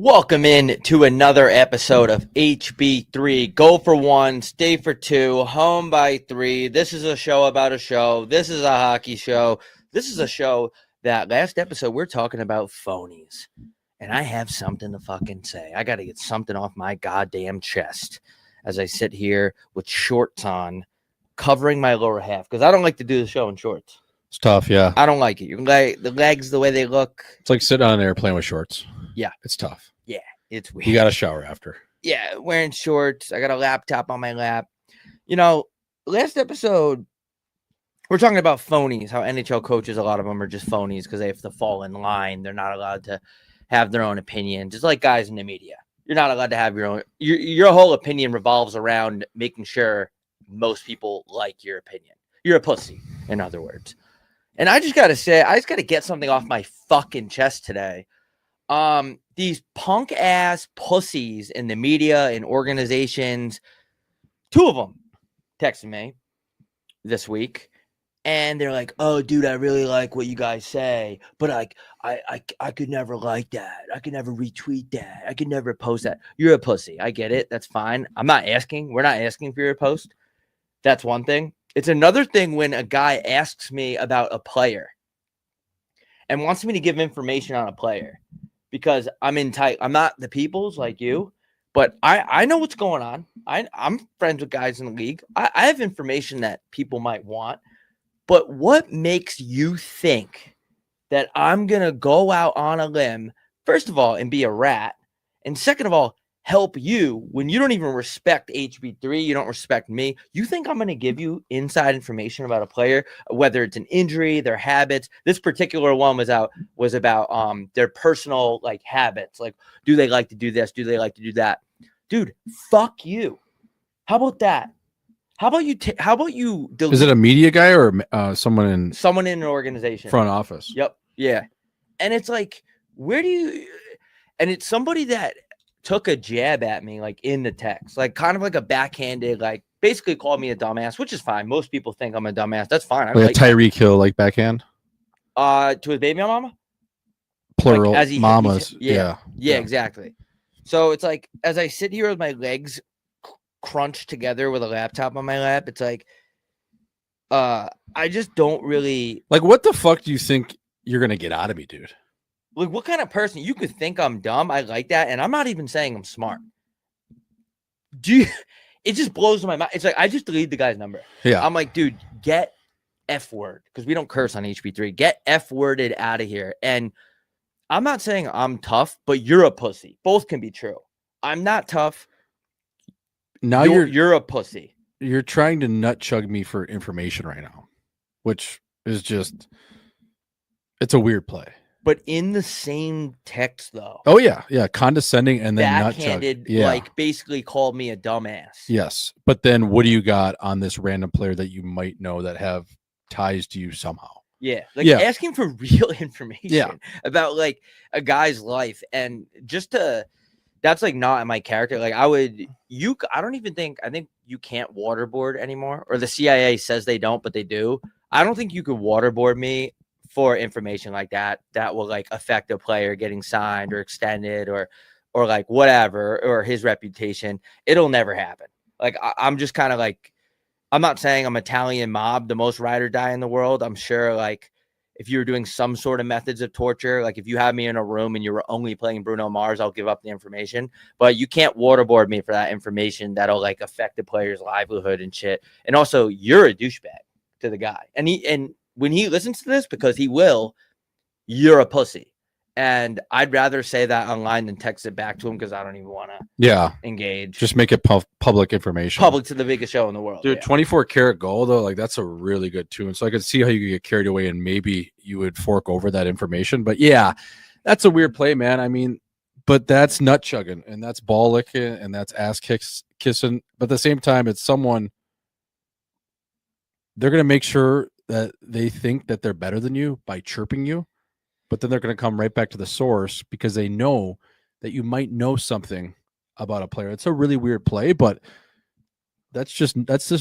Welcome in to another episode of HB3. Go for one, stay for two, home by three. This is a show about a show. This is a hockey show. This is a show that last episode we're talking about phonies. And I have something to fucking say. I got to get something off my goddamn chest as I sit here with shorts on, covering my lower half because I don't like to do the show in shorts. It's tough, yeah. I don't like it. The legs, the way they look. It's like sitting on an airplane with shorts. Yeah. It's tough. Yeah, it's weird. You got to shower after. Yeah, wearing shorts. I got a laptop on my lap. You know, last episode, we're talking about phonies, how NHL coaches, a lot of them are just phonies because they have to fall in line. They're not allowed to have their own opinion, just like guys in the media. You're not allowed to have your own. Your whole opinion revolves around making sure most people like your opinion. You're a pussy, in other words. And I just got to say, I just got to get something off my fucking chest today. These punk ass pussies in the media and organizations, two of them texted me this week and they're like, "Oh dude, I really like what you guys say, but I could never like that. I could never retweet that. I could never post that." You're a pussy. I get it. That's fine. I'm not asking. We're not asking for your post. That's one thing. It's another thing when a guy asks me about a player and wants me to give information on a player. Because I'm not the people's like you, but I know what's going on. I'm friends with guys in the league. I have information that people might want. But what makes you think that I'm going to go out on a limb, first of all, and be a rat, and second of all, help you when you don't even respect HB3, you don't respect me? You think I'm going to give you inside information about a player, whether it's an injury, their habits? This particular one was about their personal like habits. Like, do they like to do this? Do they like to do that? Dude, fuck you. How about that? How about you delete? Is it a media guy or someone in an organization? Front office. Yep. Yeah. And it's like, and it's somebody that took a jab at me, like in the text, like kind of like a backhanded, like basically called me a dumbass, which is fine. Most people think I'm a dumbass. That's fine. Like a Tyreek Hill, like backhand. To his baby mama, plural, like mamas. Yeah, exactly. So it's like as I sit here with my legs crunched together with a laptop on my lap, it's like, I just don't really like. What the fuck do you think you're gonna get out of me, dude? Like, what kind of person? You could think I'm dumb. I like that. And I'm not even saying I'm smart. It just blows my mind. It's like, I just deleted the guy's number. Yeah. I'm like, dude, get F word. Because we don't curse on HB3. Get F worded out of here. And I'm not saying I'm tough, but you're a pussy. Both can be true. I'm not tough. Now you're a pussy. You're trying to nut chug me for information right now, which is just, it's a weird play. But in the same text, though. Oh, yeah. Yeah. Condescending and then backhanded, like basically called me a dumbass. Yes. But then what do you got on this random player that you might know that have ties to you somehow? Yeah. Like asking for real information about like a guy's life. And that's like not in my character. Like I think you can't waterboard anymore, or the CIA says they don't, but they do. I don't think you could waterboard me for information like that will like affect a player getting signed or extended or like whatever, or his reputation. It'll never happen. Like I'm just kind of like, I'm not saying I'm Italian mob, the most ride or die in the world. I'm sure like if you were doing some sort of methods of torture, like if you had me in a room and you were only playing Bruno Mars, I'll give up the information, but you can't waterboard me for that information that'll like affect the player's livelihood and shit. And also you're a douchebag to the guy. And when he listens to this, because he will, you're a pussy. And I'd rather say that online than text it back to him because I don't even want to engage. Just make it public information. Public to the biggest show in the world. Dude, 24 karat gold, though, like that's a really good tune. So I could see how you could get carried away and maybe you would fork over that information. But yeah, that's a weird play, man. I mean, but that's nut chugging and that's ball licking and that's ass kissing. But at the same time, it's someone, they're going to make sure that they think that they're better than you by chirping you, but then they're going to come right back to the source because they know that you might know something about a player. It's a really weird play, but that's just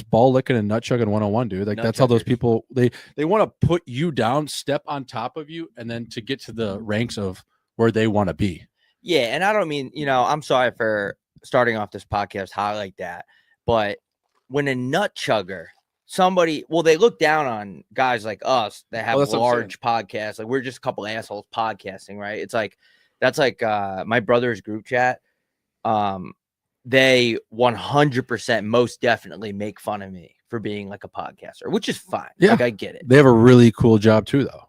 ball licking and nut chugging 101, dude. Like that's how those people, they want to put you down, step on top of you, and then to get to the ranks of where they want to be. Yeah, and I don't mean, I'm sorry for starting off this podcast hot like that, but when a nut chugger, they look down on guys like us that have that's what I'm large podcasts. Like we're just a couple assholes podcasting, right? It's like that's like my brother's group chat. They 100% most definitely make fun of me for being like a podcaster, which is fine. Yeah. Like I get it. They have a really cool job too, though.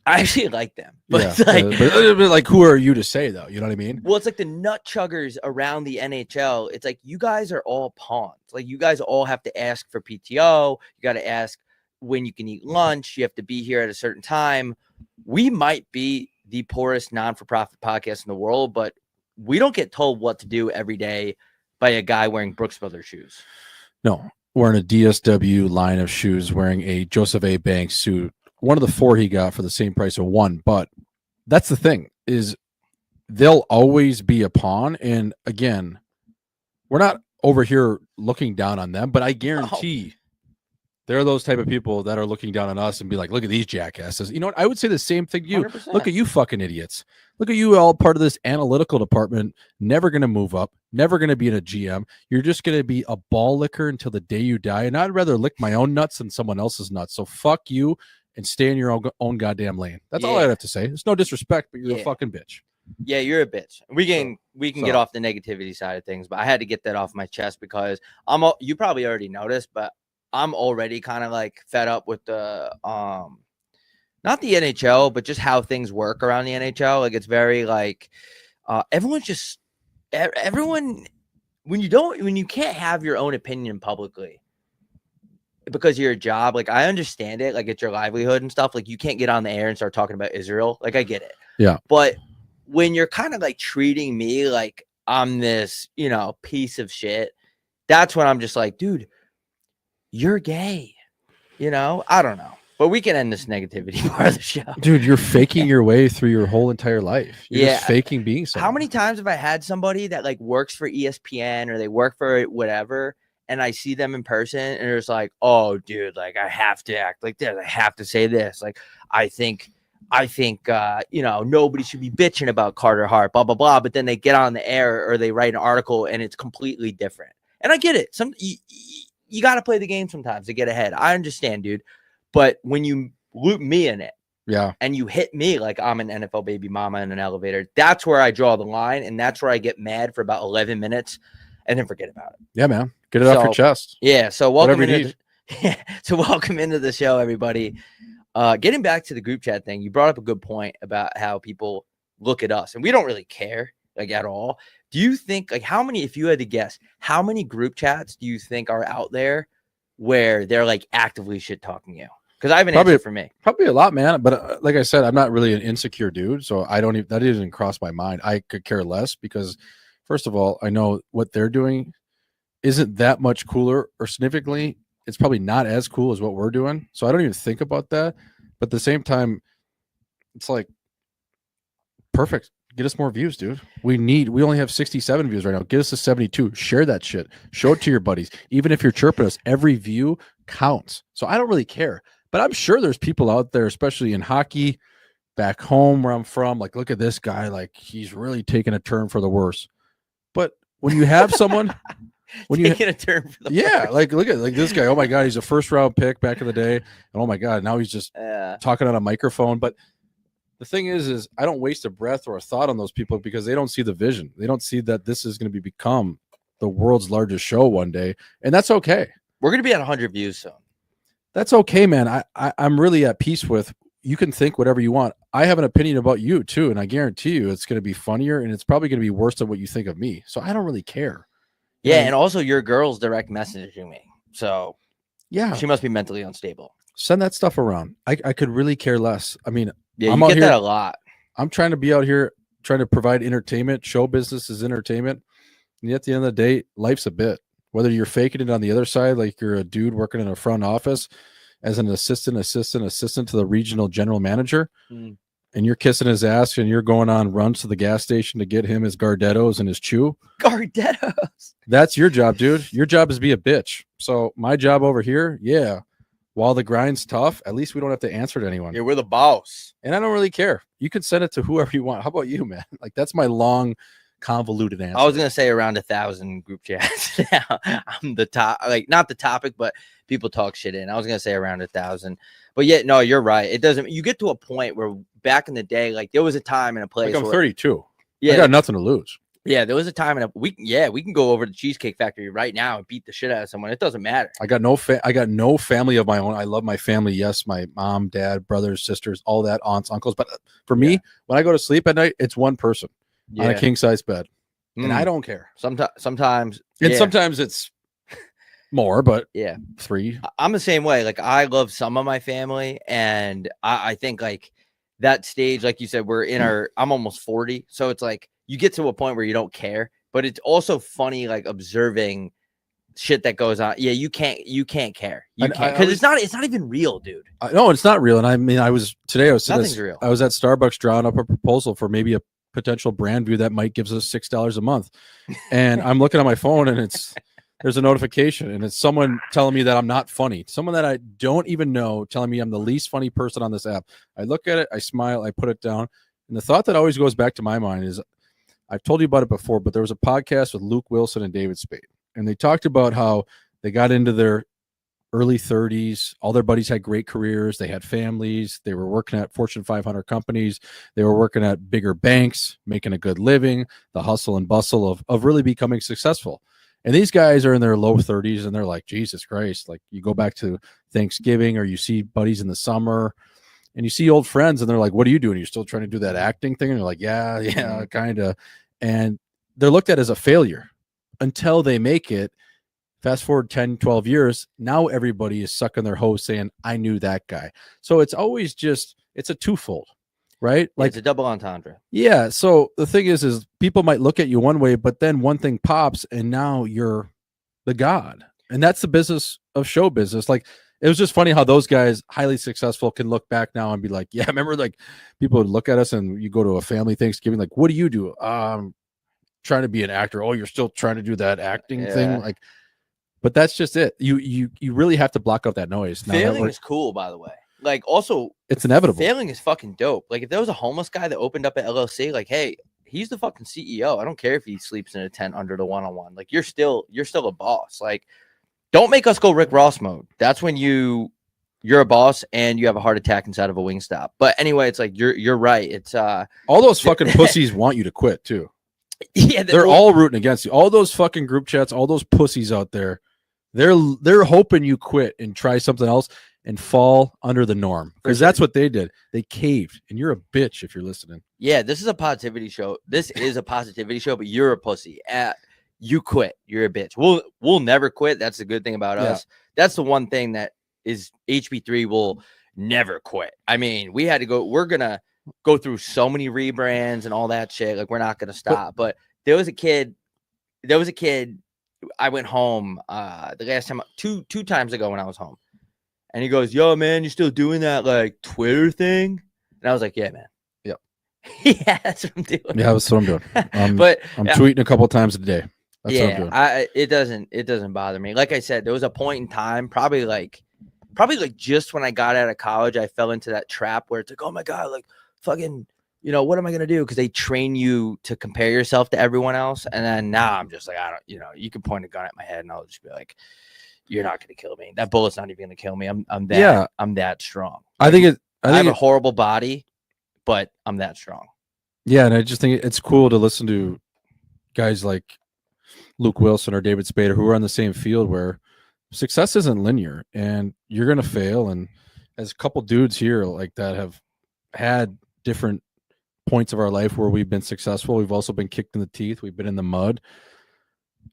I actually like them, but Yeah, it's like, but like, who are you to say though? You know what I mean? well, it's like the nut chuggers around the NHL. It's like you guys are all pawns. Like you guys all have to ask for PTO. You got to ask when you can eat lunch. You have to be here at a certain time. We might be the poorest non-for-profit podcast in the world, but we don't get told what to do every day by a guy wearing Brooks Brothers shoes. No, wearing a DSW line of shoes, wearing a Joseph A. Banks suit. One of the 4 he got for the same price of 1. But that's the thing, is they'll always be a pawn. And again, we're not over here looking down on them, but I guarantee there are those type of people that are looking down on us and be like, look at these jackasses. You know what? I would say the same thing to you. 100%. Look at you fucking idiots. Look at you, all part of this analytical department, never going to move up, never going to be in a GM. You're just going to be a ball licker until the day you die. And I'd rather lick my own nuts than someone else's nuts. So fuck you and stay in your own goddamn lane. That's all I have to say. It's no disrespect, but you're a fucking bitch. Yeah, you're a bitch. We can get off the negativity side of things, but I had to get that off my chest because you probably already noticed, but I'm already kind of like fed up with the not the NHL, but just how things work around the NHL. Like it's very like everyone when you can't have your own opinion publicly because of your job, like I understand it, like it's your livelihood and stuff. Like you can't get on the air and start talking about Israel. Like I get it. Yeah. But when you're kind of like treating me like I'm this, piece of shit, that's when I'm just like, dude, you're gay. I don't know. But we can end this negativity part of the show. Dude, you're faking your way through your whole entire life. You're just faking being someone. How many times have I had somebody that like works for ESPN or they work for whatever, and I see them in person and it's like, oh, dude, like I have to act like this. I have to say this. Like, I think, nobody should be bitching about Carter Hart, blah, blah, blah. But then they get on the air or they write an article and it's completely different. And I get it. You got to play the game sometimes to get ahead. I understand, dude. But when you loop me in it, and you hit me like I'm an NFL baby mama in an elevator, that's where I draw the line, and that's where I get mad for about 11 minutes, and then forget about it. Yeah, man, get it off your chest. Yeah. So welcome into the show, everybody. Getting back to the group chat thing, you brought up a good point about how people look at us, and we don't really care like at all. Do you think like if you had to guess, how many group chats do you think are out there where they're like actively shit talking you? Because I have an answer for me. Probably a lot, man. But like I said, I'm not really an insecure dude, so that didn't even cross my mind. I could care less because, first of all, I know what they're doing isn't that much cooler, or significantly, it's probably not as cool as what we're doing. So I don't even think about that. But at the same time, it's like perfect. Get us more views, dude. We only have 67 views right now. Get us to 72. Share that shit. Show it to your buddies. Even if you're chirping us, every view counts. So I don't really care. But I'm sure there's people out there, especially in hockey, back home where I'm from, like, look at this guy. Like, he's really taking a turn for the worse. But when you have someone taking a turn for the worse. Like look at like this guy. Oh my God, he's a first round pick back in the day. And oh my God, now he's just talking on a microphone. But the thing is I don't waste a breath or a thought on those people because they don't see the vision. They don't see that this is going to become the world's largest show one day. And that's okay. We're going to be at 100 views soon. That's okay, man. I'm really at peace with, you can think whatever you want. I have an opinion about you too. And I guarantee you it's going to be funnier and it's probably going to be worse than what you think of me. So I don't really care. Yeah. And also your girl's direct messaging me. So yeah, she must be mentally unstable. Send that stuff around. I could really care less. I mean, yeah, you get that a lot. I'm trying to be out here trying to provide entertainment. Show business is entertainment. And at the end of the day, life's a bit. Whether you're faking it on the other side, like you're a dude working in a front office as an assistant to the regional general manager, and you're kissing his ass and you're going on runs to the gas station to get him his Gardettos and his chew. Gardettos. That's your job, dude. Your job is be a bitch. So my job over here, while the grind's tough, at least we don't have to answer to anyone. Yeah, we're the boss. And I don't really care. You can send it to whoever you want. How about you, man? Like, that's my long, convoluted answer. I was gonna say around 1,000 group chats. I'm the top, like not the topic, but people talk shit in. I was gonna say around 1,000, but yeah, no, you're right. It doesn't. You get to a point where back in the day, like there was a time and a place. Like, I'm where, 32. Yeah, I got nothing to lose. Yeah, there was a time and we can go over to Cheesecake Factory right now and beat the shit out of someone. It doesn't matter. I got no family of my own. I love my family. Yes, my mom, dad, brothers, sisters, all that, aunts, uncles. But for me, when I go to sleep at night, it's one person on a king size bed, and I don't care. Sometimes, and sometimes it's more, but yeah, 3. I'm the same way. Like I love some of my family, and I think like that stage, like you said, we're in I'm almost 40, so it's like you get to a point where you don't care, but it's also funny, like observing shit that goes on. Yeah, you can't care. You can't, because it's not even real, dude. No, it's not real. And I mean, Nothing's real. I was at Starbucks drawing up a proposal for maybe a potential brand view that might gives us $6 a month, and I'm looking at my phone and there's a notification and it's someone telling me that I'm not funny. Someone that I don't even know telling me I'm the least funny person on this app. I look at it, I smile, I put it down, and the thought that always goes back to my mind is, I've told you about it before, but there was a podcast with Luke Wilson and David Spade, and they talked about how they got into their early 30s. All their buddies had great careers. They had families. They were working at Fortune 500 companies. They were working at bigger banks, making a good living, the hustle and bustle of really becoming successful. And these guys are in their low 30s, and they're like, Jesus Christ. Like, you go back to Thanksgiving or you see buddies in the summer, and you see old friends and they're like, what are you doing? You're still trying to do that acting thing? And you're like, yeah, kind of. And they're looked at as a failure until they make it. Fast forward 10, 12 years. Now everybody is sucking their hose saying, I knew that guy. So it's always it's a twofold, right? Like, it's a double entendre. Yeah. So the thing is people might look at you one way, but then one thing pops and now you're the god. And that's the business of show business. Like, it was just funny how those guys, highly successful, can look back now and be like, yeah, remember, like, people would look at us and you go to a family Thanksgiving, like, what do you do? Trying to be an actor. Oh, you're still trying to do that acting thing. Like, but that's just it. You really have to block out that noise. Failing is cool, by the way. Like, also, it's inevitable. Failing is fucking dope. Like, if there was a homeless guy that opened up an LLC, like, hey, he's the fucking CEO. I don't care if he sleeps in a tent under the one-on-one. Like, you're still a boss. Like, don't make us go Rick Ross mode. That's when you're a boss and you have a heart attack inside of a Wingstop. But anyway, it's like you're right. It's all those fucking pussies want you to quit too. Yeah, they're all rooting against you. All those fucking group chats, all those pussies out there, they're hoping you quit and try something else and fall under the norm, because that's what they did. They caved, and you're a bitch if you're listening. Yeah, this is a positivity show. This is a positivity show, but you're a pussy. You quit. You're a bitch. We'll never quit. That's the good thing about us. That's the one thing that is HB3 will never quit. I mean, we're gonna go through so many rebrands and all that shit. Like, we're not gonna stop. But there was a kid. I went home the last time, two times ago when I was home, and he goes, "Yo, man, you still doing that like Twitter thing?" And I was like, "Yeah, man." Yep. Yeah, that's what I'm doing. Yeah, that's what I'm doing. But I'm tweeting a couple times a day. That's what I'm doing. It doesn't bother me. Like I said, there was a point in time, probably like just when I got out of college, I fell into that trap where it's like, oh my God, like fucking, what am I gonna do? Because they train you to compare yourself to everyone else, and then now I'm just like, I don't, you can point a gun at my head and I'll just be like, you're not gonna kill me. That bullet's not even gonna kill me. I'm that strong. I think I have a horrible body, but I'm that strong. Yeah, and I just think it's cool to listen to guys like Luke Wilson or David Spader who are on the same field, where success isn't linear and you're going to fail. And as a couple dudes here like that have had different points of our life where we've been successful, we've also been kicked in the teeth, we've been in the mud.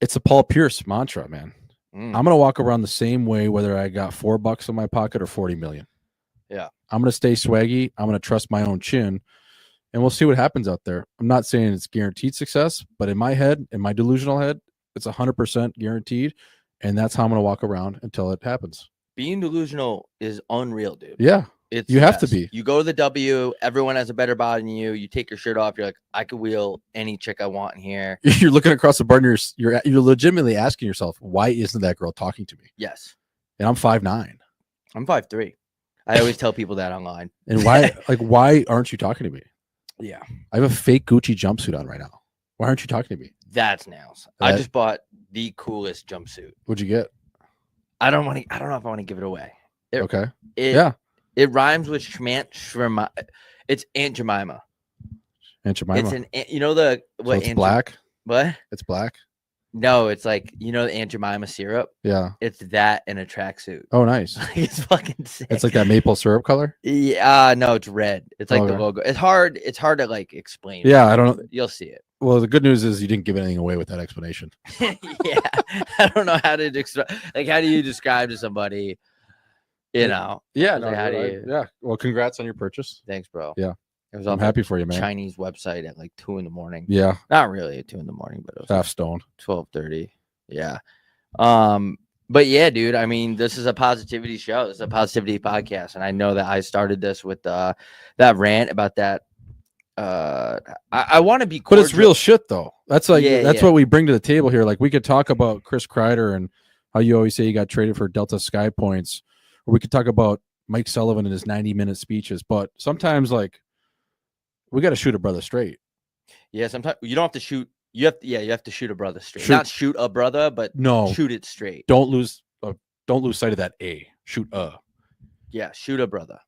It's a Paul Pierce mantra, man. I'm going to walk around the same way whether I got $4 in my pocket or 40 million. Yeah. I'm going to stay swaggy. I'm going to trust my own chin, and we'll see what happens out there. I'm not saying it's guaranteed success, but in my head, in my delusional head, it's 100% guaranteed, and that's how I'm going to walk around until it happens. Being delusional is unreal, dude. Yeah. You have to be. You go to the W, everyone has a better body than you. You take your shirt off, you're like, I could wheel any chick I want in here. You're looking across the bar and you're legitimately asking yourself, why isn't that girl talking to me? Yes. And I'm 5'9". I'm 5'3". I always tell people that online. And why aren't you talking to me? Yeah, I have a fake Gucci jumpsuit on right now. Why aren't you talking to me? that's nails. I That- just bought the coolest jumpsuit. What'd you get? I don't know if I want to give it away. Okay. It, Yeah. It rhymes with Shmant. It's Aunt Jemima. Aunt Jemima. It's an you know the So what it's Aunt black. what? It's black. No, it's like you know the Aunt Jemima syrup. Yeah. It's that in a tracksuit. Oh, nice. It's fucking sick. It's like that maple syrup color. Yeah, no, it's red. It's like the Okay. logo. It's hard to like explain. Yeah, I don't know. You'll see it. Well, the good news is you didn't give anything away with that explanation. Yeah, I don't know how to describe. Like, how do you describe to somebody? You know. Yeah. Like, how do you? Yeah. Well, congrats on your purchase. Thanks, bro. Yeah. It was I'm on happy for you, man. Chinese website at like 2 a.m. Yeah. Not really at 2 a.m, but it was Half stoned. 12:30. Yeah. But yeah, dude, I mean, this is a positivity show. This is a positivity podcast. And I know that I started this with that rant about that. I want to be But it's cordial. real shit, though. That's like Yeah, that's yeah. what we bring to the table here. Like we could talk about Chris Kreider and how you always say he got traded for Delta Sky points, or we could talk about Mike Sullivan and his 90-minute speeches. But sometimes, like, we got to shoot a brother straight. Yeah, sometimes you don't have to shoot. You have to shoot a brother straight. Shoot. Not shoot a brother, but No, shoot it straight. don't lose sight of that A. Shoot Yeah, shoot a brother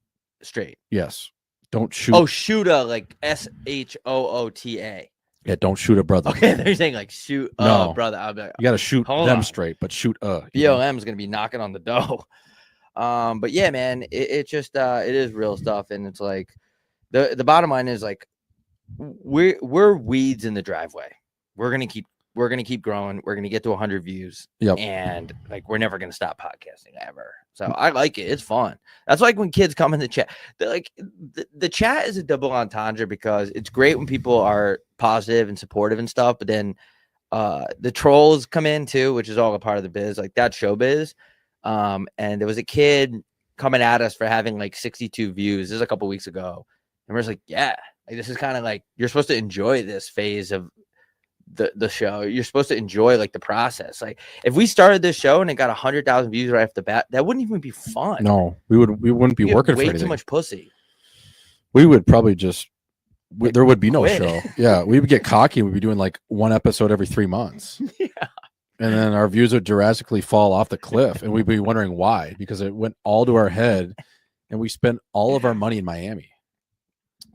straight. yes. Don't shoot. Oh, shoot a like SHOOTA. Yeah, don't shoot a brother. Okay, they're saying like shoot a No. brother. I'll be like, You got to shoot Hold them on. straight, but shoot you know? BLM is gonna be knocking on the door. But yeah, man, it just it is real stuff, and it's like the bottom line is like we're weeds in the driveway. We're gonna keep growing. We're gonna get to 100 views. Yep. And like we're never gonna stop podcasting ever. So I like it. It's fun. That's like when kids come in the chat. They're like the chat is a double entendre because it's great when people are positive and supportive and stuff, but then the trolls come in too, which is all a part of the biz. Like that's showbiz. And there was a kid coming at us for having like 62 views. This is a couple weeks ago, and we're just like, yeah, like this is kind of like you're supposed to enjoy this phase of the show. You're supposed to enjoy like the process. Like if we started this show and it got 100,000 views right off the bat, that wouldn't even be fun. No, we wouldn't be We'd get working for way anything. too much pussy. We would probably just there would be no Quit. show. Yeah, we would get cocky. We'd be doing like one episode every 3 months. Yeah. And then our views would drastically fall off the cliff, and we'd be wondering why, because it went all to our head, and we spent all of our money in Miami.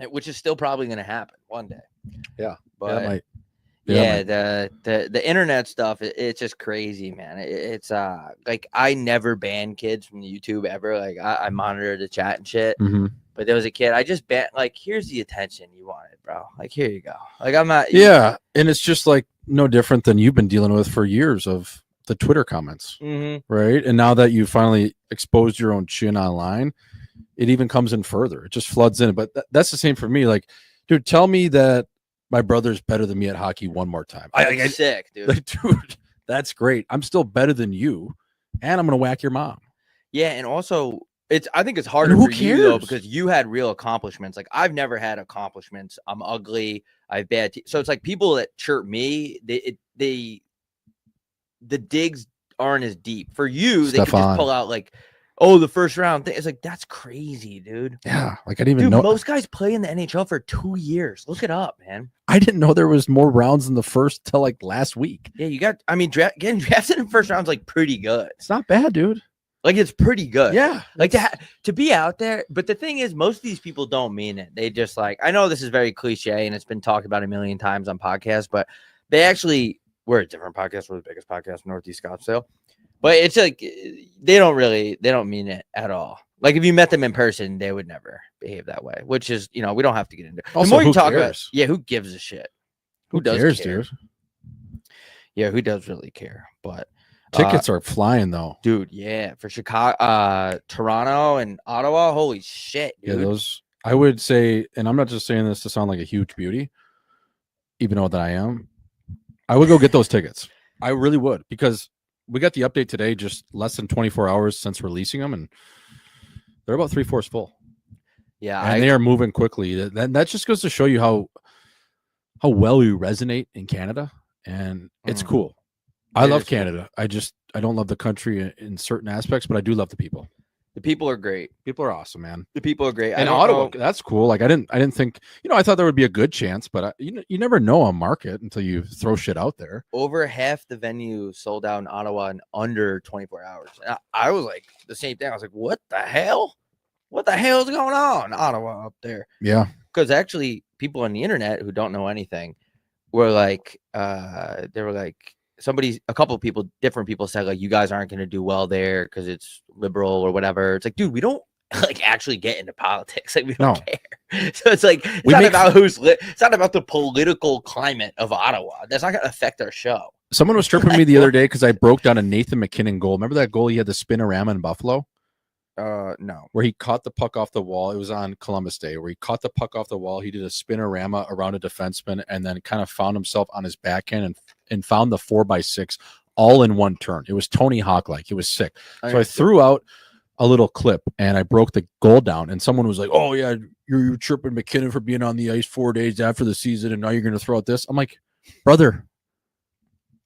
Which is still probably going to happen one day. Yeah, But that might. yeah, might. the internet stuff, it's just crazy, man. It's like I never ban kids from YouTube ever. Like I monitor the chat and shit. Mhm. But there was a kid I just banned. Like, here's the attention you wanted, bro. Like, here you go. Like, I'm not. Yeah, and it's just like no different than you've been dealing with for years of the Twitter comments, right? And now that you finally exposed your own chin online, it even comes in further. It just floods in. But that's the same for me. Like, dude, tell me that my brother's better than me at hockey one more time. That's sick, dude. Like, dude, that's great. I'm still better than you, and I'm gonna whack your mom. Yeah, and also I think it's harder who for you though cares? because you had real accomplishments. Like I've never had accomplishments. I'm ugly. I have bad so it's like people that chirp me, the digs aren't as deep. For you, they could just Stefan. pull out like, oh, the first round thing. It's like that's crazy, dude. Yeah, like I didn't even Dude, know. most guys play in the NHL for 2 years. Look it up, man. I didn't know there was more rounds in the first till like last week. Yeah, you got. I mean, getting drafted in the first round is like pretty good. It's not bad, dude. Like it's pretty good. Yeah, Like to be out there, but the thing is, most of these people don't mean it. They just like, I know this is very cliche and it's been talked about a million times on podcasts, but they actually, we're a different podcast. We're the biggest podcast in Northeast Scottsdale, but it's like they don't mean it at all. Like if you met them in person, they would never behave that way. Which is, we don't have to get into. Also, the more you who talk about, cares? yeah, who gives a shit? Who does cares, care? dude? Yeah, who does really care? But Tickets are flying though. dude, yeah, for Chicago, Toronto, and Ottawa. Holy shit, Yeah, dude. those I would say, and I'm not just saying this to sound like a huge beauty, even though that I am. I would go get those tickets. I really would, because we got the update today, just less than 24 hours since releasing them, and they're about 3/4 full. Yeah, And they are moving quickly. That just goes to show you how well you resonate in Canada, and it's Mhm. cool. I It love is cool. Canada. I don't love the country in certain aspects, but I do love the people. The people are great. People are awesome, man. The people are great. And Ottawa, that's cool. Like I didn't think, I thought there would be a good chance, but you never know a market until you throw shit out there. Over half the venue sold out in Ottawa in under 24 hours. And I was like the same thing. I was like, what the hell? What the hell is going on in Ottawa up there? Yeah. Because actually people on the internet who don't know anything were like, they were like, a couple of people, different people said like, you guys aren't going to do well there because it's liberal or whatever. It's like, dude, we don't like actually get into politics. Like we don't care. So it's like, it's not about it's not about the political climate of Ottawa. That's not going to affect our show. Someone was tripping me the other day because I broke down a Nathan McKinnon goal. Remember that goal he had the spinorama in Buffalo? No. Where he caught the puck off the wall. It was on Columbus Day where he caught the puck off the wall. He did a spinorama around a defenseman and then kind of found himself on his backhand and found the 4x6 all in one turn. It was Tony Hawk like. It was sick. So I threw out a little clip and I broke the goal down. And someone was like, oh, yeah, you're tripping McKinnon for being on the ice 4 days after the season. And now you're going to throw out this. I'm like, brother,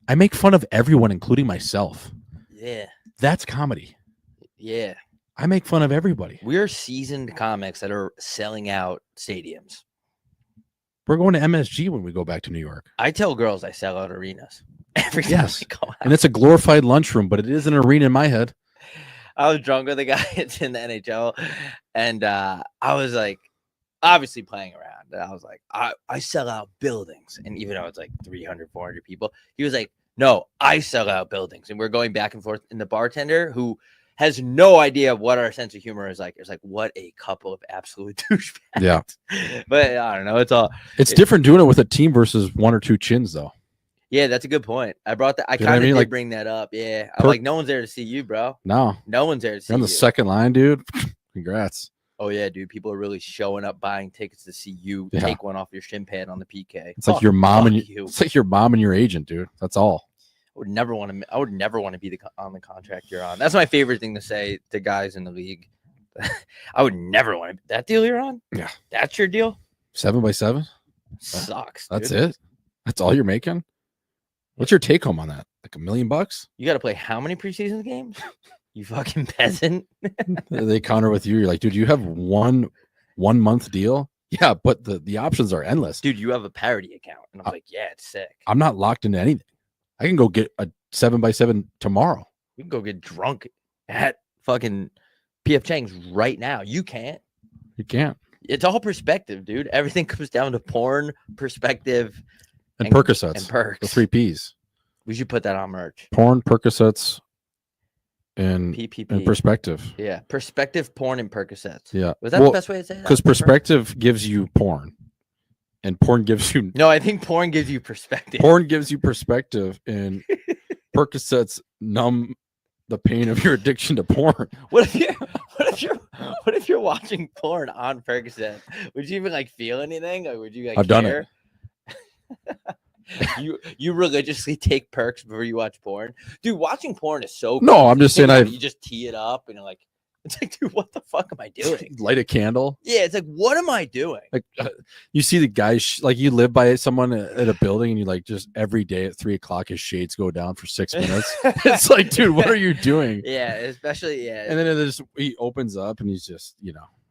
I make fun of everyone, including myself. Yeah. That's comedy. Yeah. I make fun of everybody. We're seasoned comics that are selling out stadiums. We're going to MSG when we go back to New York. I tell girls I sell out arenas every time we go out. And it's a glorified lunchroom, but it is an arena in my head. I was drunk with a guy that's in the NHL, and I was like, obviously playing around. And I was like, I sell out buildings. And even though it's like 300, 400 people, he was like, no, I sell out buildings. And we're going back and forth. And the bartender, who has no idea what our sense of humor is like, it's like, what a couple of absolute douchebags. Yeah. But I don't know. It's different doing it with a team versus one or two chins, though. Yeah, that's a good point. I brought that. I You know what kind of I mean? did Like, bring that up. Yeah. I'm like, no one's there to see you, bro. No. No one's there to see You're on you. the second line, dude. Congrats. Oh, yeah, dude. People are really showing up, buying tickets to see you take one off your shin pad on the PK. It's like your mom and you. It's like your mom and your agent, dude. That's all. I would never want to be on the contract you're on. That's my favorite thing to say to guys in the league. I would never want to. That deal you're on? Yeah. That's your deal? 7x7? Sucks. That's dude. it? That's all you're making? What's your take home on that? Like $1 million? You got to play how many preseason games? You fucking peasant. They counter with you. You're like, dude, you have one month deal? Yeah, but the options are endless. Dude, you have a parody account. And I was like, yeah, it's sick. I'm not locked into anything. I can go get a 7x7 tomorrow. We can go get drunk at fucking PF Chang's right now. You can't. You can't. It's all perspective, dude. Everything comes down to porn, perspective, And Percocets. and perks. The 3 Ps. We should put that on merch. Porn, Percocets, and PPP. perspective. Yeah, perspective, porn, and Percocets. Yeah. Was that the best way to say that? Because perspective gives you porn. And porn gives you No, I think porn gives you perspective. porn gives you perspective, and Percocets numb the pain of your addiction to porn. What if you're watching porn on Percocet? Would you even like feel anything? Or would you like I've done it. You religiously take perks before you watch porn? Dude, watching porn is so No, crazy. I'm just saying You just tee it up and you're like, it's like, dude, what the fuck am I doing? Light a candle. Yeah, it's like, what am I doing? Like you see the guys like you live by someone at a building and you like just every day at 3 o'clock his shades go down for 6 minutes. It's like, dude, what are you doing? Yeah, especially And then he opens up and he's just,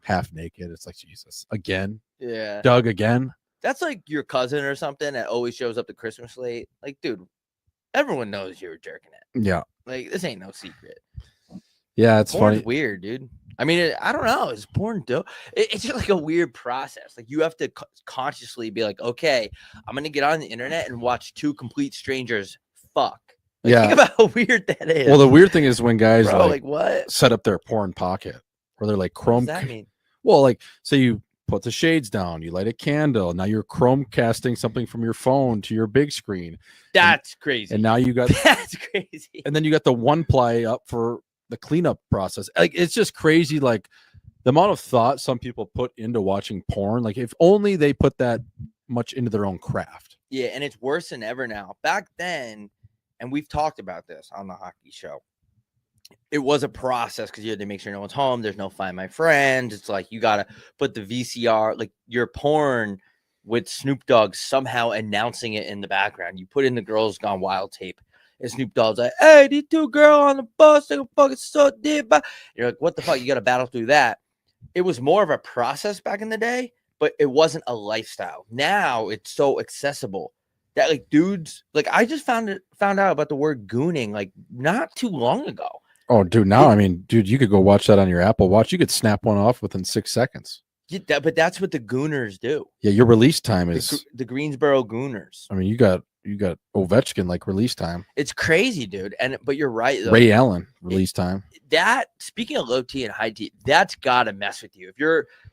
half naked. It's like, Jesus, again, yeah. Doug again. That's like your cousin or something that always shows up to Christmas late. Like, dude, everyone knows you're jerking it. Yeah. Like, this ain't no secret. Yeah, it's Porn's funny. weird, dude. I mean, I don't know. Is porn dope? It's just like a weird process. Like, you have to consciously be like, okay, I'm gonna get on the internet and watch two complete strangers fuck. Like, Yeah. think about how weird that is. Well, the weird thing is when guys Bro, like what? set up their porn pocket where they're like What chrome. does that mean? Well, like say you put the shades down, you light a candle. Now you're Chromecasting something from your phone to your big screen. That's crazy. And now you got That's crazy. and then you got the one ply up for the cleanup process. Like it's just crazy, like the amount of thought some people put into watching porn. Like if only they put that much into their own craft. Yeah, and it's worse than ever now. Back then, and we've talked about this on the hockey show, it was a process because you had to make sure no one's home. There's no Find My Friends. It's like you got to put the VCR, like your porn with Snoop Dogg somehow announcing it in the background. You put in the Girls Gone Wild tape. And Snoop Dogg's like, hey, these two girls on the bus, they fucking so deep. You're like, what the fuck? You got to battle through that. It was more of a process back in the day, but it wasn't a lifestyle. Now it's so accessible that like dudes, like I just found out about the word gooning like not too long ago. Oh, dude, now I mean, dude, you could go watch that on your Apple Watch. You could snap one off within 6 seconds. Yeah, but that's what the gooners do. Yeah, your release time is The Greensboro Gooners. I mean, you got Ovechkin like release time. It's crazy, dude. But you're right though. Ray Allen release time. That speaking of low T and high T, that's gotta mess with you.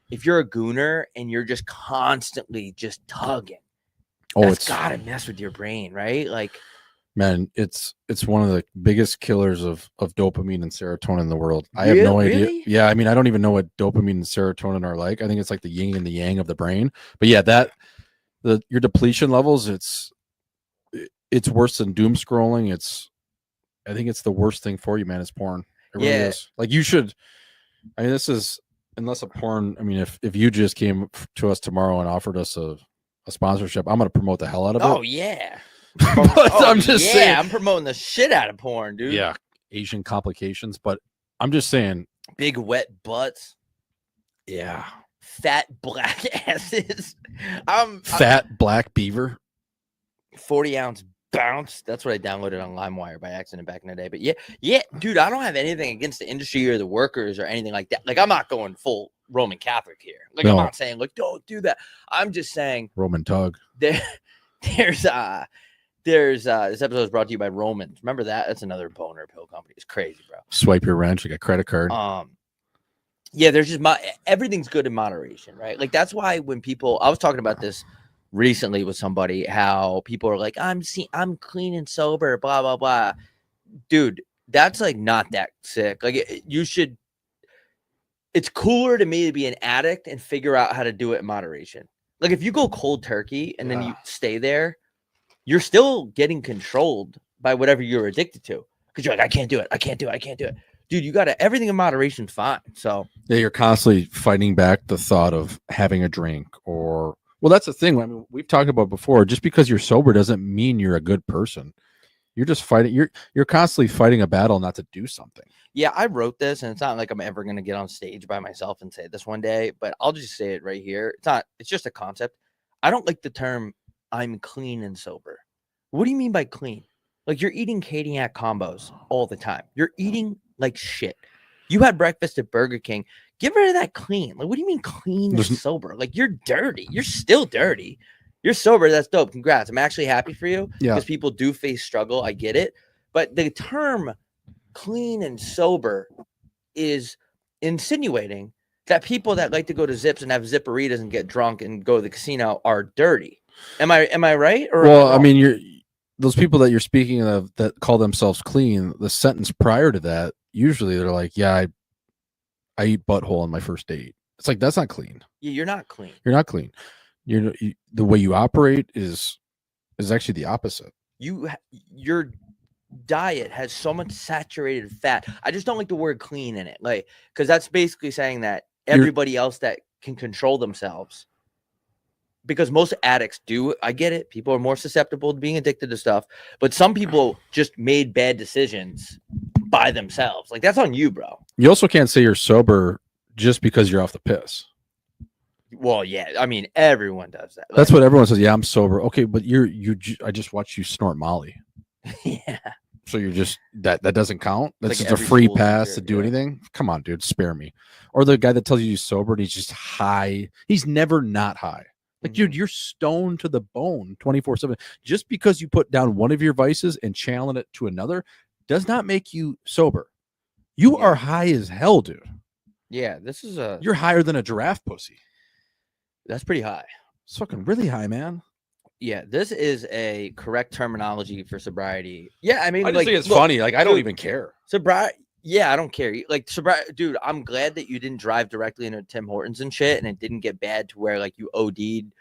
If you're a gooner and you're just constantly just tugging, it's gotta mess with your brain, right? Like, man, it's one of the biggest killers of dopamine and serotonin in the world. I have no idea. Really? Yeah, I mean, I don't even know what dopamine and serotonin are like. I think it's like the yin and the yang of the brain. But yeah, your depletion levels, it's worse than doom scrolling. I think it's the worst thing for you, man. It's porn. It really is. Like you should. I mean, this is unless a porn. I mean, if you just came to us tomorrow and offered us a sponsorship, I'm going to promote the hell out of it. Oh yeah. I'm just saying. I'm promoting the shit out of porn, dude. Yeah, Asian complications, but I'm just saying. Big wet butts. Yeah. Fat black asses. Fat black beaver. 40-ounce bounce. That's what I downloaded on LimeWire by accident back in the day. But yeah, dude, I don't have anything against the industry or the workers or anything like that. Like, I'm not going full Roman Catholic here. Like, I'm not saying like don't do that. I'm just saying Roman tug. There's this episode is brought to you by Romans. Remember that? That's another boner pill company. It's crazy, bro. Swipe your wrench like a credit card. Yeah, there's just everything's good in moderation, right? Like that's why when I was talking about this recently with somebody, how people are like, I'm clean and sober, blah blah blah. Dude, that's like not that sick. Like you should. It's cooler to me to be an addict and figure out how to do it in moderation. Like if you go cold turkey and then you stay there, you're still getting controlled by whatever you're addicted to. Because you're like, I can't do it. Dude, you got to everything in moderation, fine. So yeah, you're constantly fighting back the thought of having a drink or that's the thing. I mean, we've talked about before. Just because you're sober doesn't mean you're a good person. You're just fighting. You're constantly fighting a battle not to do something. Yeah, I wrote this, and it's not like I'm ever gonna get on stage by myself and say this one day, but I'll just say it right here. It's just a concept. I don't like the term "I'm clean and sober." What do you mean by clean? Like you're eating Cadillac combos all the time. You're eating like shit. You had breakfast at Burger King. Get rid of that clean. Like, what do you mean clean and sober? Like you're dirty. You're still dirty. You're sober. That's dope. Congrats. I'm actually happy for you because people do face struggle. I get it. But the term clean and sober is insinuating that people that like to go to Zips and have zipperitas and get drunk and go to the casino are dirty. Am I right? Or I mean, those people that you're speaking of that call themselves clean, the sentence prior to that, usually they're like, yeah, I eat butthole on my first date. It's like, that's not clean. Yeah, you're not clean. You're not clean. The way you operate is actually the opposite. Your diet has so much saturated fat. I just don't like the word clean in it, like because that's basically saying that everybody else that can control themselves, because most addicts do. I get it. People are more susceptible to being addicted to stuff, but some people just made bad decisions by themselves. Like that's on you, bro. You also can't say you're sober just because you're off the piss. Well, yeah, I mean, everyone does that. That's what everyone says. Yeah, I'm sober. Okay, but I just watched you snort Molly. Yeah. So you're just that doesn't count. That's like just a free pass to do anything. Come on, dude, spare me. Or the guy that tells you he's sober and he's just high. He's never not high. Like, dude, you're stoned to the bone 24/7. Just because you put down one of your vices and channel it to another does not make you sober. You are high as hell, dude. Yeah, you're higher than a giraffe pussy. That's pretty high. It's fucking really high, man. Yeah, this is a correct terminology for sobriety. Yeah, I mean, I just think it's funny. Like, I don't even care. Sobriety. Yeah, I don't care. Like, sobriety, dude. I'm glad that you didn't drive directly into Tim Hortons and shit, and it didn't get bad to where like you OD'd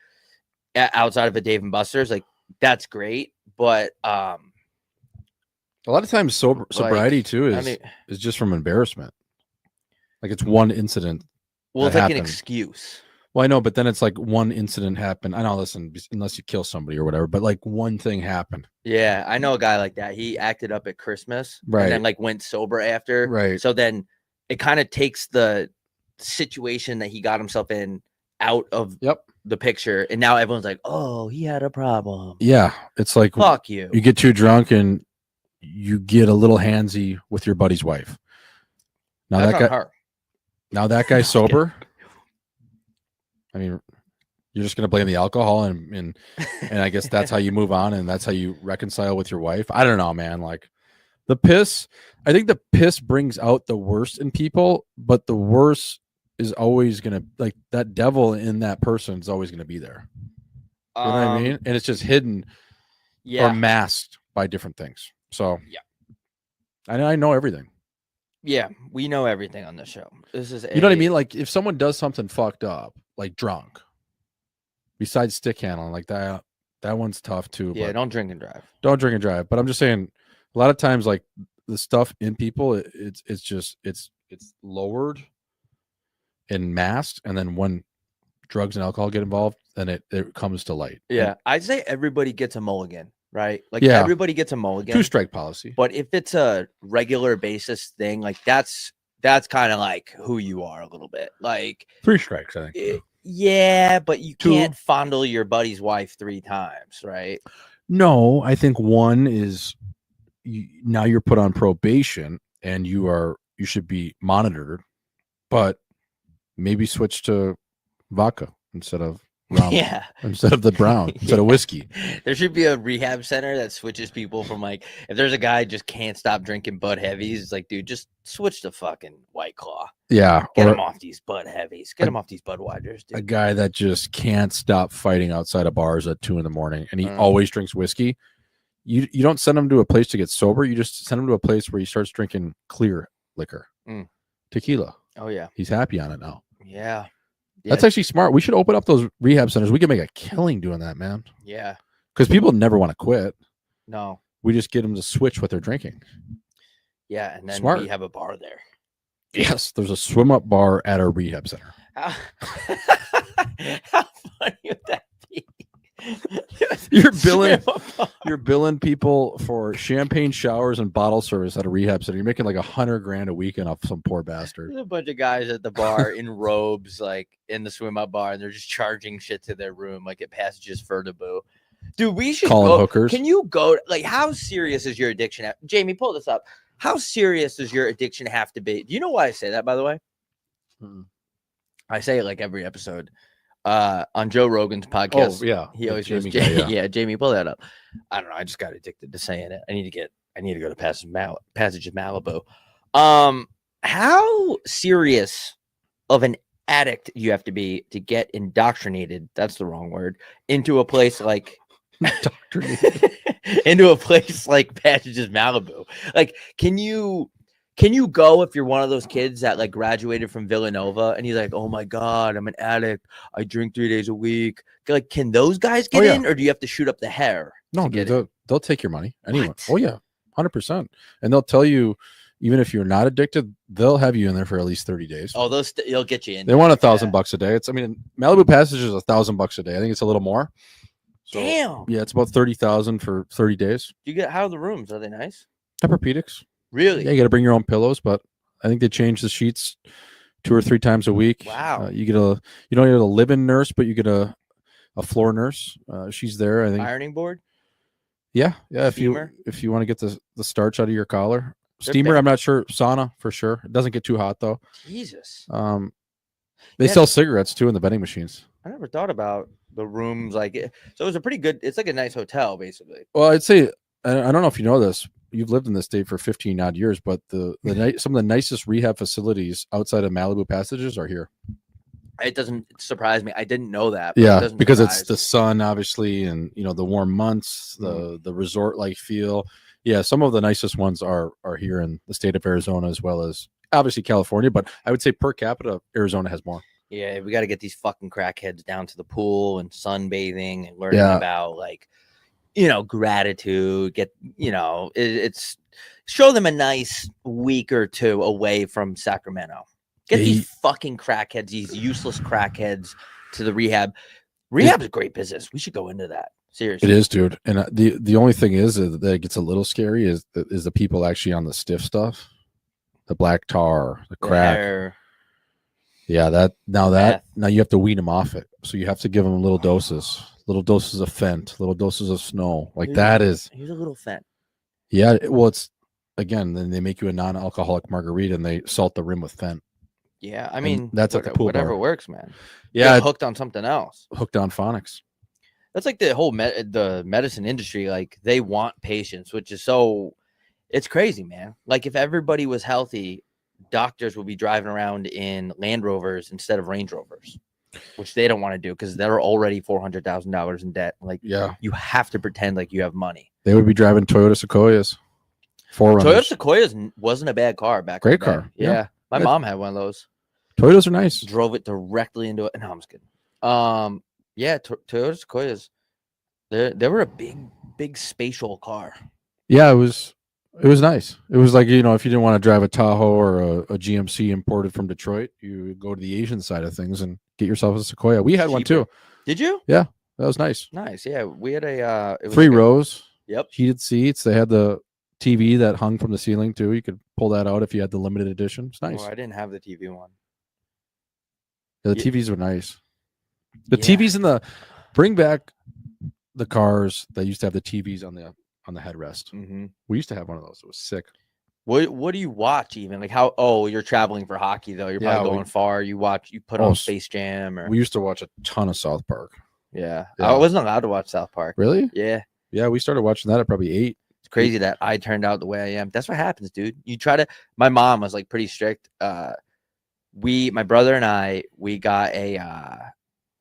outside of a Dave and Buster's. Like, that's great. But a lot of times sobriety too is just from embarrassment. Like it's one incident. Well, it's like an excuse. Well, I know, but then it's like one incident happened. I know, listen, unless you kill somebody or whatever, but like one thing happened. Yeah, I know a guy like that. He acted up at Christmas and Right. then like went sober after. Right. So then it kind of takes the situation that he got himself in out of Yep. the picture, and now everyone's like, "Oh, he had a problem." Yeah. It's like Fuck you. you get too drunk and you get a little handsy with your buddy's wife. Now That's that on guy, her. now that guy's sober. I mean, you're just gonna blame the alcohol and I guess that's how you move on and that's how you reconcile with your wife. I don't know, man. Like the piss, I think the piss brings out the worst in people, but the worst is always gonna, like, that devil in that person is always gonna be there. You know what I mean? And it's just hidden Yeah. or masked by different things. So Yeah. I know everything. Yeah, we know everything on this show. This is You know what I mean? Like if someone does something fucked up, like drunk, besides stick handling, like that one's tough too. Yeah, but don't drink and drive. don't drink and drive. But I'm just saying, a lot of times, like the stuff in people, it's lowered and masked, and then when drugs and alcohol get involved, then it comes to light. Yeah, I'd say everybody gets a mulligan, right? Like Yeah. everybody gets a mulligan. 2-strike policy. But if it's a regular basis thing, like that's kind of like who you are a little bit. Like 3 strikes, I think. yeah, but you 2. can't fondle your buddy's wife 3 times, right? No, I think 1 is now you're put on probation and you should be monitored, but maybe switch to vodka instead of rum, Yeah. instead of the brown, instead of whiskey. There should be a rehab center that switches people from, like, if there's a guy just can't stop drinking Bud Heavies, it's like, dude, just switch to fucking White Claw. Yeah. Get or him off these Bud Heavies. Get him off these Budweisers, a dude. guy that just can't stop fighting outside of bars at 2 a.m. and he Mm. always drinks whiskey. You don't send him to a place to get sober. You just send him to a place where he starts drinking clear liquor, tequila. Oh yeah, He's happy on it now. yeah. That's actually smart. We should open up those rehab centers. We can make a killing doing that, man. Yeah. Because people never want to quit. No. We just get them to switch what they're drinking. Yeah, and then Smart. we have a bar there. Yes, there's a swim up bar at our rehab center. How, how funny would that be? You're billing, Swim up bar. you're billing people for champagne showers and bottle service at a rehab center. You're making like $100,000 a weekend off some poor bastard. There's a bunch of guys at the bar in robes, like in the swim up bar, and they're just charging shit to their room, like at Passages Furtaboo. Dude, we should Calling go. hookers. Can you go? Like, how serious is your addiction? Jamie, pull this up. How serious does your addiction have to be? Do you know why I say that, by the way? I say it like every episode. On Joe Rogan's podcast. Oh yeah, He always Jamie goes, guy, yeah, Jamie, pull that up. I don't know. I just got addicted to saying it. I need to go to Passages Malibu. How serious of an addict you have to be to get indoctrinated? That's the wrong word. Into a place like into a place like Passages Malibu. Like, can you go if you're one of those kids that like graduated from Villanova and he's like, oh my God, I'm an addict. I drink 3 days a week. Like, can those guys get in, or do you have to shoot up the hair? No, to get dude, they'll take your money. Anyone. What? Oh yeah, 100%. And they'll tell you, even if you're not addicted, they'll have you in there for at least 30 days. Oh, they'll get you in. They want $1,000 a day. It's, I mean, Malibu Passage is $1,000 a day. I think it's a little more. So, Damn. yeah, it's about 30,000 for 30 days. How are the rooms? Are they nice? Tempur-Pedics. Really? Yeah, you got to bring your own pillows, but I think they change the sheets 2 or 3 times a week. Wow. You don't get a live-in nurse, but you get a floor nurse. She's there. I think. Ironing board? Yeah. Steamer? If you want to get the starch out of your collar. They're Steamer, big. I'm not sure. Sauna for sure. It doesn't get too hot though. Jesus. They Yeah. sell cigarettes too in the vending machines. I never thought about the rooms like it. So it was a pretty good, it's like a nice hotel, basically. Well, I'd say I don't know if you know this. You've lived in this state for 15 odd years, but some of the nicest rehab facilities outside of Malibu Passages are here. It doesn't surprise me. I didn't know that. But it Yeah, doesn't because it's surprise the me. sun, obviously, and the warm months, the resort like feel. Yeah, some of the nicest ones are here in the state of Arizona, as well as obviously California. But I would say per capita, Arizona has more. Yeah, we got to get these fucking crackheads down to the pool and sunbathing and learning Yeah. about gratitude. It's show them a nice week or two away from Sacramento. Get Yeah, these fucking crackheads, these useless crackheads, to the rehab. Rehab's a great business. We should go into that. Seriously. It is, dude. And the only thing is that it gets a little scary is the people actually on the stiff stuff, the black tar, the crack. Hair. Yeah, now Meth. you have to wean them off it. So you have to give them little doses of Fent, little doses of snow. Like that is. Here's a little Fent. Yeah, well, it's again. Then they make you a non-alcoholic margarita and they salt the rim with Fent. Yeah, I mean that's at the pool whatever bar. works, man. Yeah, Get hooked on something else. Hooked on phonics. That's like the whole the medicine industry. Like they want patients, which is it's crazy, man. Like if everybody was healthy, doctors would be driving around in Land Rovers instead of Range Rovers, which they don't want to do because they're already $400,000 in debt. Like, yeah, you have to pretend like you have money. They would be driving Toyota Sequoias. Toyota Sequoias wasn't a bad car back. Great car. Yeah. My mom had one of those. Toyotas are nice. Drove it directly into it. No, I'm just kidding. Yeah, Toyota Sequoias. They were a big spatial car. Yeah, it was nice. It was like, if you didn't want to drive a Tahoe or a GMC imported from Detroit, you go to the Asian side of things and get yourself a Sequoia. We had one too. Did you? Yeah, that was nice. Nice. Yeah, we had a it was 3 rows. Yep. Heated seats. They had the TV that hung from the ceiling too. You could pull that out if you had the limited edition. It's nice. Oh, I didn't have the TV one. Yeah, the TVs were nice. The TVs in the bring back the cars that used to have the TVs on the headrest. Mm-hmm. We used to have one of those. It was sick. What do you watch even? Like how? Oh, you're traveling for hockey though. You're probably going far. You put on Space Jam or. We used to watch a ton of South Park. Yeah. I wasn't allowed to watch South Park. Really? Yeah. Yeah, we started watching that at probably 8. It's crazy that I turned out the way I am. That's what happens, dude. You try to. My mom was like pretty strict. My brother and I, we got a.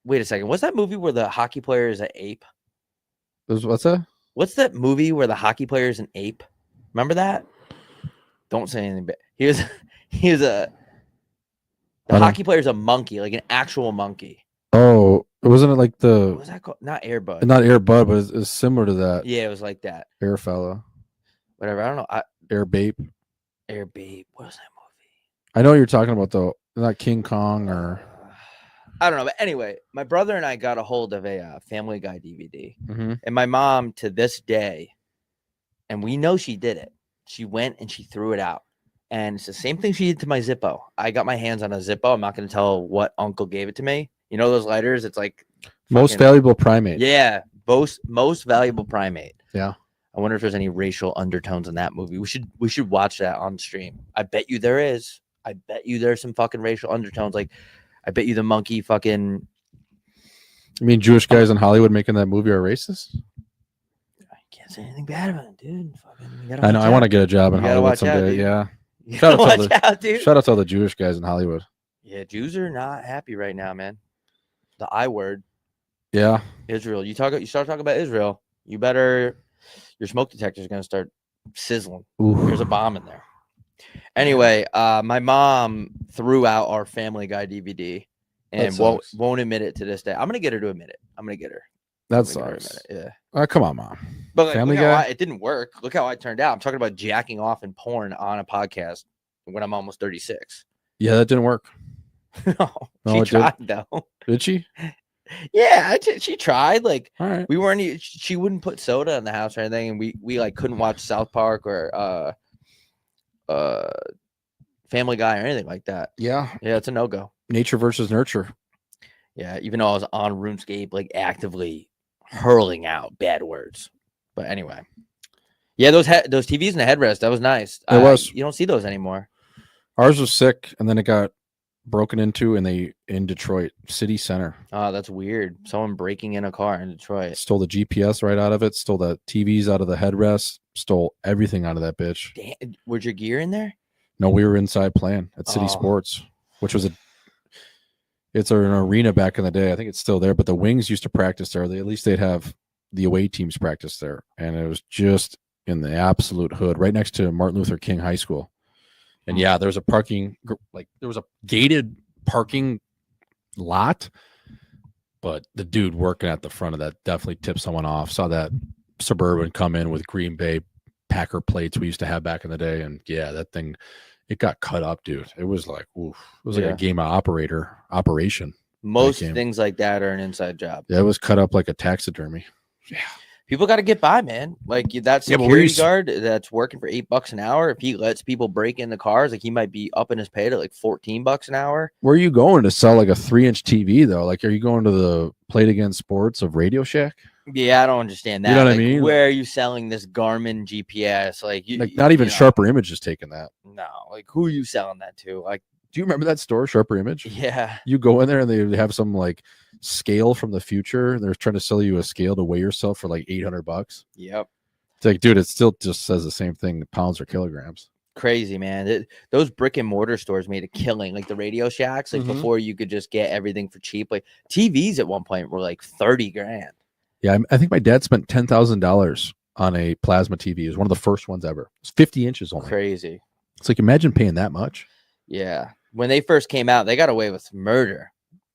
Wait a second. What's that movie where the hockey player is an ape? What's that? What's that movie where the hockey player is an ape? Remember that? Don't say anything. But the hockey player is a monkey, like an actual monkey. Oh, wasn't it like what was that called? Not Air Bud. Not Air Bud, but it's similar to that. Yeah, it was like that. Air Fella. Whatever. I don't know. Air Babe. Air Babe. What was that movie? I know what you're talking about though. Not King Kong or. I don't know, but anyway, my brother and I got a hold of a Family Guy DVD, mm-hmm. and my mom to this day, and we know she did it. She went and she threw it out, and it's the same thing she did to my Zippo. I got my hands on a Zippo. I'm not going to tell what uncle gave it to me. You know those lighters? It's like most valuable primate. Yeah, most valuable primate. Yeah. I wonder if there's any racial undertones in that movie. We should watch that on stream. I bet you there is. I bet you there's some fucking racial undertones. Like, I bet you the monkey fucking. You mean Jewish guys in Hollywood making that movie are racist? I can't say anything bad about it, dude. I know. I want to get a job in Hollywood someday. Yeah. Shout out to all the Jewish guys in Hollywood. Yeah, Jews are not happy right now, man. The I word. Yeah. Israel. You start talking about Israel. You better. Your smoke detector is going to start sizzling. Ooh. There's a bomb in there. Anyway, my mom threw out our Family Guy DVD and won't admit it to this day. I'm gonna get her to admit it. I'm gonna get her. That sucks. Yeah. Come on, Mom. But like, Family Guy, it didn't work. Look how I turned out. I'm talking about jacking off and porn on a podcast when I'm almost 36. Yeah, that didn't work. No, she tried though. Did she? Yeah, she tried. Like, all right. We weren't. She wouldn't put soda in the house or anything, and we like couldn't watch South Park or Family Guy or anything like that. Yeah, it's a no-go. Nature versus nurture. Yeah, even though I was on RuneScape, like actively hurling out bad words. But anyway, yeah, those TVs in the headrest, that was nice. It was. You don't see those anymore. Ours was sick, and then it got broken into in Detroit City Center. Oh, that's weird. Someone breaking in a car in Detroit. Stole the GPS right out of it. Stole the TVs out of the headrest. Stole everything out of that bitch. Damn, was your gear in there? No, we were inside playing at City Sports, which was it's an arena back in the day. I think it's still there, but the Wings used to practice there. At least they'd have the away teams practice there, and it was just in the absolute hood, right next to Martin Luther King High School. And yeah, there was a gated parking lot, but the dude working at the front of that definitely tipped someone off. Saw that Suburban come in with Green Bay Packer plates we used to have back in the day, and yeah, that thing, it got cut up, dude. It was like, oof. It was like a game of operation. Most game. things like that are an inside job. Yeah, it was cut up like a taxidermy. Yeah. People got to get by, man. Like that Yeah, but where security you guard that's working for $8 an hour. If he lets people break in the cars, like he might be up in his pay to like $14 an hour. Where are you going to sell like a 3-inch TV though? Like, are you going to the Play It Again Sports of Radio Shack? Yeah, I don't understand that. You know what I Like, mean? where are you selling this Garmin GPS? Like, Like, not even you know, Sharper Image is taking that. No, like who are you selling that to? Like, Do you remember that store, Sharper Image? yeah, You go in there and they have some like scale from the future. They're trying to sell you a scale to weigh yourself for like $800. yep, It's like, dude, it still just says the same thing, pounds or kilograms. crazy, man. Those brick and mortar stores made a killing. Like the Radio Shacks, like Mhm. before you could just get everything for cheap. Like TVs at one point were like 30 grand. Yeah, I think my dad spent $10,000 on a plasma TV. It was one of the first ones ever. It's 50 inches only. Crazy. It's like, imagine paying that much. Yeah. When they first came out, they got away with murder.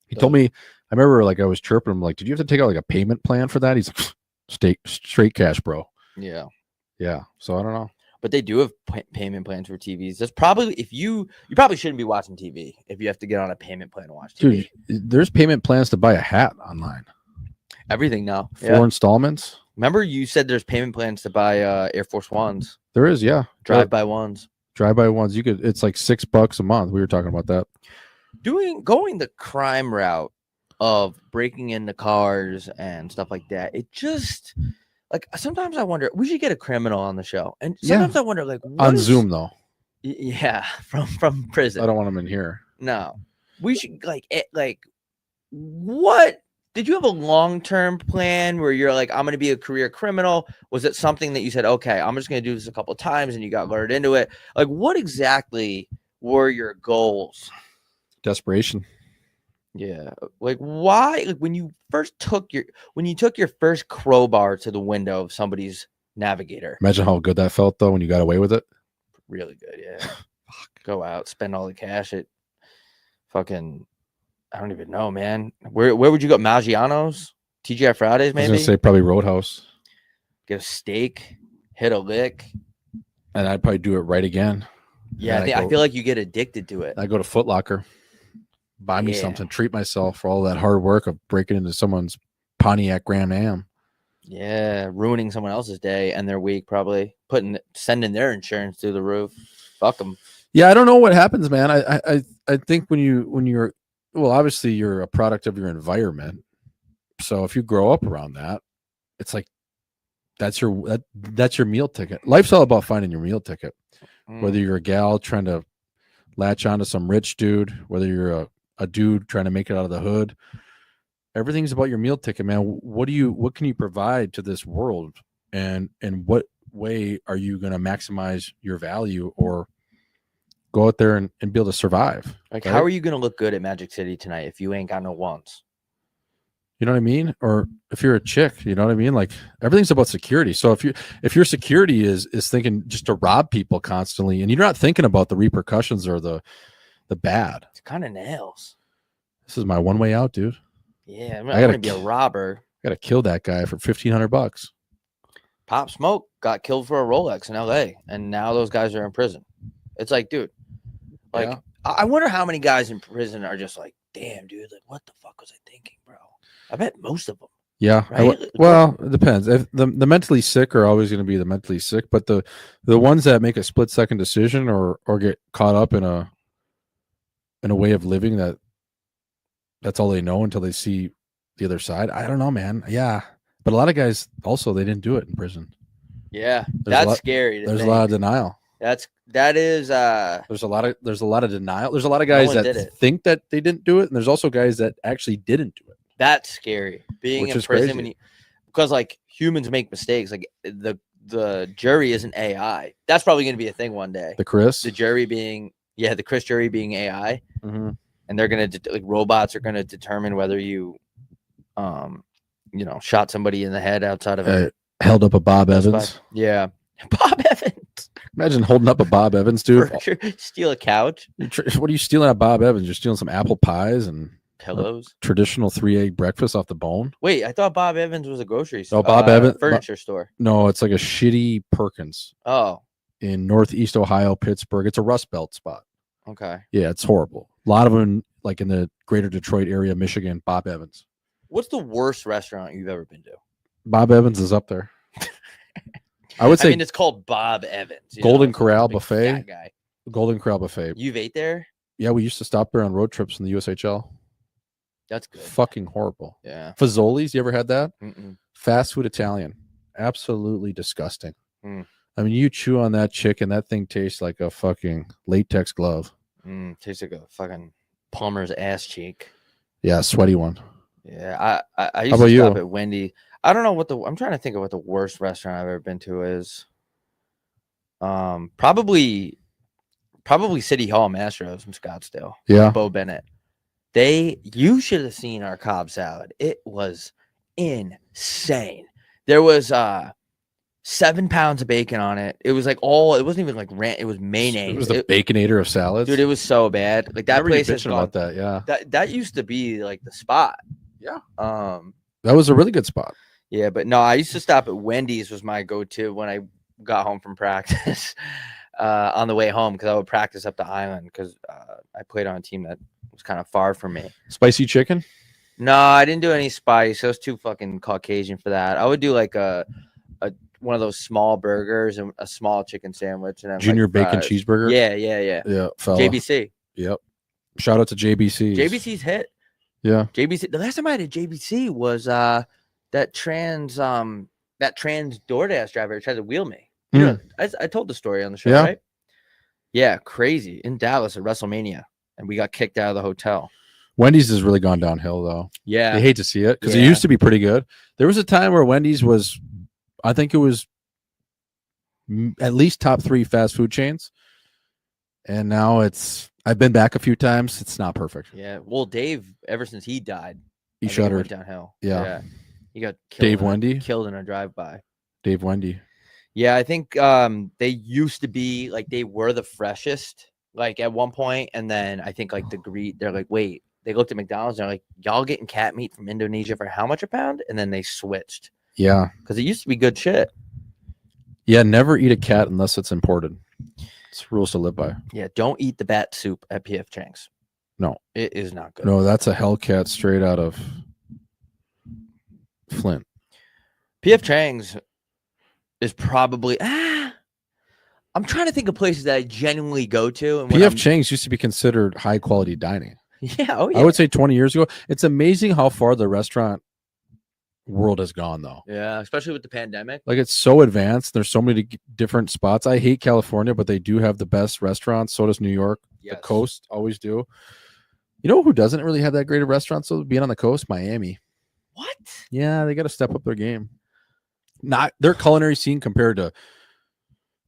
He told me, I remember like I was chirping him, like, did you have to take out like a payment plan for that? He's like, straight cash, bro. Yeah. Yeah. So I don't know. But they do have payment plans for TVs. That's probably if you probably shouldn't be watching TV if you have to get on a payment plan to watch TV. Dude, there's payment plans to buy a hat online. Everything now. 4 installments. Remember you said there's payment plans to buy Air Force Ones, There is, yeah. drive-by ones. Drive-by ones. You could. It's like $6 a month. We were talking about that. Going the crime route of breaking into cars and stuff like that. It just like sometimes I wonder we should get a criminal on the show. And sometimes I wonder like On Zoom though. Yeah, from prison. I don't want them in here. No. We should what did you have a long-term plan where you're like, I'm going to be a career criminal? Was it something that you said, okay, I'm just going to do this a couple of times and you got lured into it? Like, what exactly were your goals? Desperation. Yeah. Like, why? Like, when you took your first crowbar to the window of somebody's navigator. Imagine how good that felt though when you got away with it. Really good. Yeah. Go out, spend all the cash at fucking. I don't even know, man. Where would you go? Maggiano's? TGI Fridays, I was maybe? gonna say probably Roadhouse. Get a steak, hit a lick. And I'd probably do it right again. Yeah, I feel like you get addicted to it. I go to Foot Locker, buy me something, treat myself for all that hard work of breaking into someone's Pontiac Grand Am. Yeah, ruining someone else's day and their week, probably sending their insurance through the roof. Fuck them. Yeah, I don't know what happens, man. I think when you're well, obviously you're a product of your environment. So if you grow up around that, it's like that's your meal ticket. Life's all about finding your meal ticket. Whether you're a gal trying to latch onto some rich dude, whether you're a dude trying to make it out of the hood, everything's about your meal ticket, man. What can you provide to this world, and what way are you going to maximize your value or go out there and be able to survive? Like, right? How are you going to look good at Magic City tonight if you ain't got no wants? You know what I mean? Or if you're a chick, you know what I mean? Like, everything's about security. So if your security is thinking just to rob people constantly, and you're not thinking about the repercussions or the bad, It's kind of nails. this is my one way out, dude. Yeah, I'm I going gotta to be a robber. I gotta kill that guy for $1,500. Pop Smoke got killed for a Rolex in LA, and now those guys are in prison. It's like, dude, like, Yeah. I wonder how many guys in prison are just like, damn, dude, like, what the fuck was I thinking, bro? I bet most of them. Yeah. Right? Well, it depends. If the mentally sick are always going to be the mentally sick, but the ones that make a split second decision or get caught up in a way of living that's all they know until they see the other side. I don't know, man. Yeah. But a lot of guys also, they didn't do it in prison. Yeah, There's that's scary. There's a lot of denial. That is There's a lot of denial. There's a lot of guys that think that they didn't do it, and there's also guys that actually didn't do it. That's scary. Being Which in is prison crazy. because like humans make mistakes. Like the jury isn't AI. That's probably going to be a thing one day. The Chris. The jury being the Chris jury being AI, Mm-hmm. and they're gonna like robots are gonna determine whether you, shot somebody in the head outside of it. Held up a Bob Evans. Yeah, Bob Evans. Imagine holding up a Bob Evans, dude. Steal a couch, What are you stealing at Bob Evans? You're stealing some apple pies and pillows. traditional 3-egg breakfast off the bone. Wait, I thought Bob Evans was a grocery store. Oh, Bob Evans furniture store. No, it's like a shitty Perkins Oh, in Northeast Ohio, Pittsburgh. It's a Rust Belt spot. okay. Yeah, it's horrible. A lot of them like in the greater Detroit area, Michigan, Bob Evans. What's the worst restaurant you've ever been to? Bob Evans is up there. I would say I mean, it's called Bob Evans. Golden it's not Corral a big Buffet. fat guy. Golden Corral Buffet. You've ate there? Yeah, we used to stop there on road trips in the USHL. That's good. Fucking horrible. Yeah. Fazoli's, you ever had that? Mm-mm. Fast food Italian. Absolutely disgusting. Mm. I mean, you chew on that chicken, that thing tastes like a fucking latex glove. Tastes like a fucking plumber's ass cheek. Yeah, sweaty one. Yeah, I used How about to stop you? at Wendy. I don't know what I'm trying to think of what the worst restaurant I've ever been to is. Probably City Hall Mastros in Scottsdale. Yeah. Bo Bennett. You should have seen our Cobb salad. It was insane. There was 7 pounds of bacon on it. It was like it wasn't even like ranch, it was mayonnaise. It was the Baconator of salads. Dude, it was so bad. Like that place has gone, about that, yeah. that used to be like the spot. Yeah. That was a really good spot. Yeah, but no, I used to stop at Wendy's was my go-to when I got home from practice on the way home because I would practice up the island because I played on a team that was kind of far from me. Spicy chicken? No, I didn't do any spice. I was too fucking Caucasian for that. I would do like a one of those small burgers and a small chicken sandwich and then Junior like bacon fries. cheeseburger? Yeah. Fella. JBC. Yep. Shout out to JBC. JBC's hit. Yeah. JBC. The last time I had a JBC was that trans DoorDash driver tried to wheel me. You know, I told the story on the show, Yeah. right? Yeah, crazy in Dallas at WrestleMania, and we got kicked out of the hotel. Wendy's has really gone downhill though. Yeah, They hate to see it because it Yeah. used to be pretty good. There was a time where Wendy's was, I think it was at least top 3 fast food chains. And now I've been back a few times. It's not perfect. yeah. Well, Dave, ever since he died, He I think it went shuttered. downhill. Yeah. He got killed Dave Wendy? killed in a drive-by. Dave Wendy. Yeah, I think they used to be like they were the freshest, like at one point, and then I think like they're like, wait, they looked at McDonald's and they're like, y'all getting cat meat from Indonesia for how much a pound? And then they switched Yeah. because it used to be good shit. Yeah. Never eat a cat unless it's imported. It's rules to live by. Yeah, don't eat the bat soup at PF Chang's. No. It is not good. No, that's a Hellcat straight out of Flint. PF Chang's is probably I'm trying to think of places that I genuinely go to. And when PF Chang's used to be considered high quality dining. yeah, oh yeah, I would say 20 years ago. It's amazing how far the restaurant world has gone, though. yeah, especially with the pandemic. Like it's so advanced. There's so many different spots. I hate California, but they do have the best restaurants. So does New York. Yes. The coast always do. You know who doesn't really have that great of restaurants? So being on the coast, Miami. What? Yeah, they got to step up their game. Not their culinary scene compared to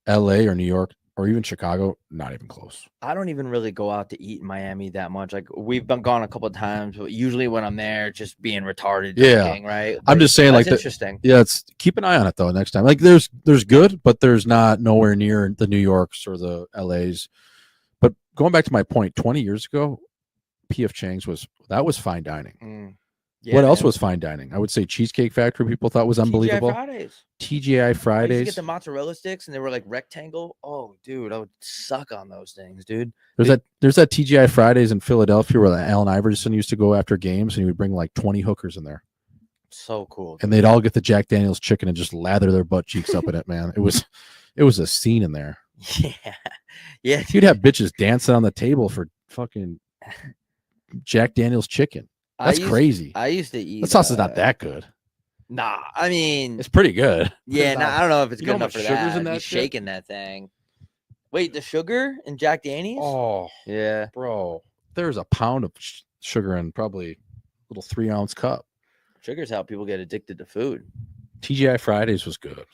LA or New York or even Chicago, not even close. I don't even really go out to eat in Miami that much. Like we've been gone a couple of times, but usually when I'm there, just being retarded. Yeah. Drinking, right. I'm just saying, that's like, interesting. Yeah, it's keep an eye on it though next time. Like there's good, but there's not nowhere near the New Yorks or the LAs. But going back to my point, 20 years ago, PF Chang's was fine dining. Yeah, What else man. was fine dining? I would say Cheesecake Factory people thought was unbelievable. TGI Fridays. TGI I used to Fridays. get the mozzarella sticks and they were like rectangle. Oh, dude, I would suck on those things, dude. There's that TGI Fridays in Philadelphia where Allen Iverson used to go after games and he would bring like 20 hookers in there. So cool. And they'd all get the Jack Daniels chicken and just lather their butt cheeks up in it, man. It was a scene in there. Yeah. Yeah. You'd have bitches dancing on the table for fucking Jack Daniels chicken. That's crazy. I used to eat. That sauce is not that good. Nah, I mean, It's pretty good. yeah, It's nah, not- I don't know if it's You know good how enough for much sugar's that. in that Be shit? shaking that thing. Wait, the sugar in Jack Daniels? Oh, Yeah. bro. There's a pound of sugar in probably a little 3-ounce cup. Sugar's how people get addicted to food. TGI Fridays was good.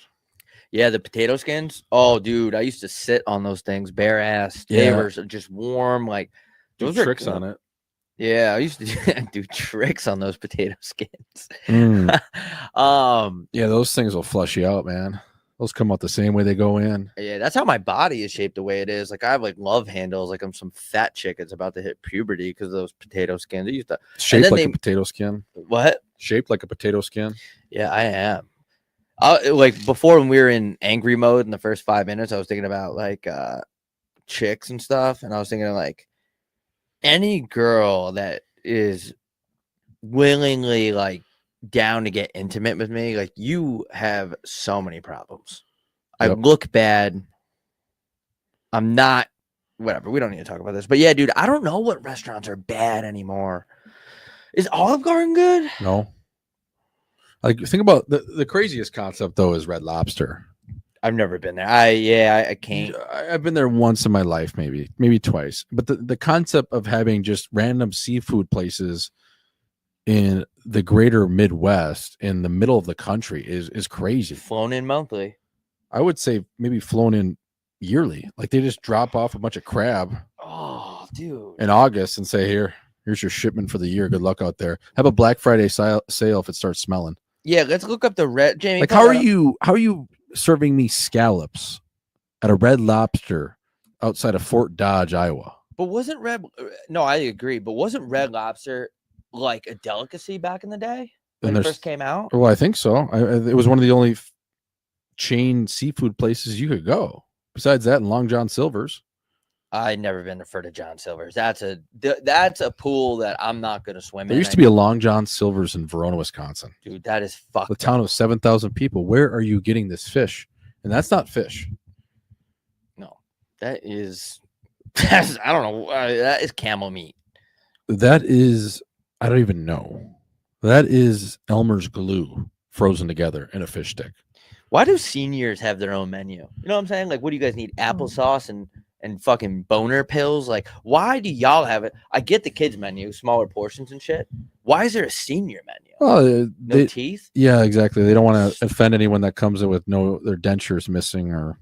Yeah, the potato skins. Oh, dude, I used to sit on those things bare ass. They Yeah. were just warm. Like Do those are tricks good. on it. Yeah, I used to do tricks on those potato skins. Mm. Yeah, those things will flush you out, man. Those come out the same way they go in. Yeah, that's how my body is shaped the way it is. Like I have like love handles, like I'm some fat chick that's about to hit puberty because of those potato skins. I used to Shaped then like a they- potato skin. what? Shaped like a potato skin. Yeah, I am. Like before when we were in angry mode in the first 5 minutes, I was thinking about like chicks and stuff, and I was thinking of like any girl that is willingly like down to get intimate with me, like you have so many problems. I Yep. look bad. I'm not whatever. We don't need to talk about this. But yeah, dude, I don't know what restaurants are bad anymore. Is Olive Garden good? No. Like think about the craziest concept though is Red Lobster. I've never been there. I can't. I've been there once in my life, maybe twice. But the concept of having just random seafood places in the greater Midwest in the middle of the country is crazy. Flown in monthly. I would say maybe flown in yearly. Like they just drop off a bunch of crab Oh, dude. in August and say, here's your shipment for the year. Good luck out there. Have a Black Friday sale if it starts smelling. Yeah, let's look up the red Jamie. Like how are you serving me scallops at a Red Lobster outside of Fort Dodge, Iowa? But wasn't Red? No, I agree. But wasn't Red Lobster like a delicacy back in the day when it first came out? Well, I think so. It was one of the only chain seafood places you could go. Besides that, and Long John Silver's. I've never been to Ferta John Silver's. That's a pool that I'm not going to swim in. There used to be a Long John Silver's in Verona, Wisconsin. Dude, that is fucked. The town of 7,000 people. Where are you getting this fish? And that's not fish. No, that is. I don't know. That is camel meat. That is. I don't even know. That is Elmer's glue frozen together in a fish stick. Why do seniors have their own menu? You know what I'm saying? Like, what do you guys need? Applesauce and fucking boner pills? Like, why do y'all have it? I get the kids menu, smaller portions and shit. Why is there a senior menu? Oh, No teeth? Yeah, exactly. They don't want to offend anyone that comes in with their dentures missing, or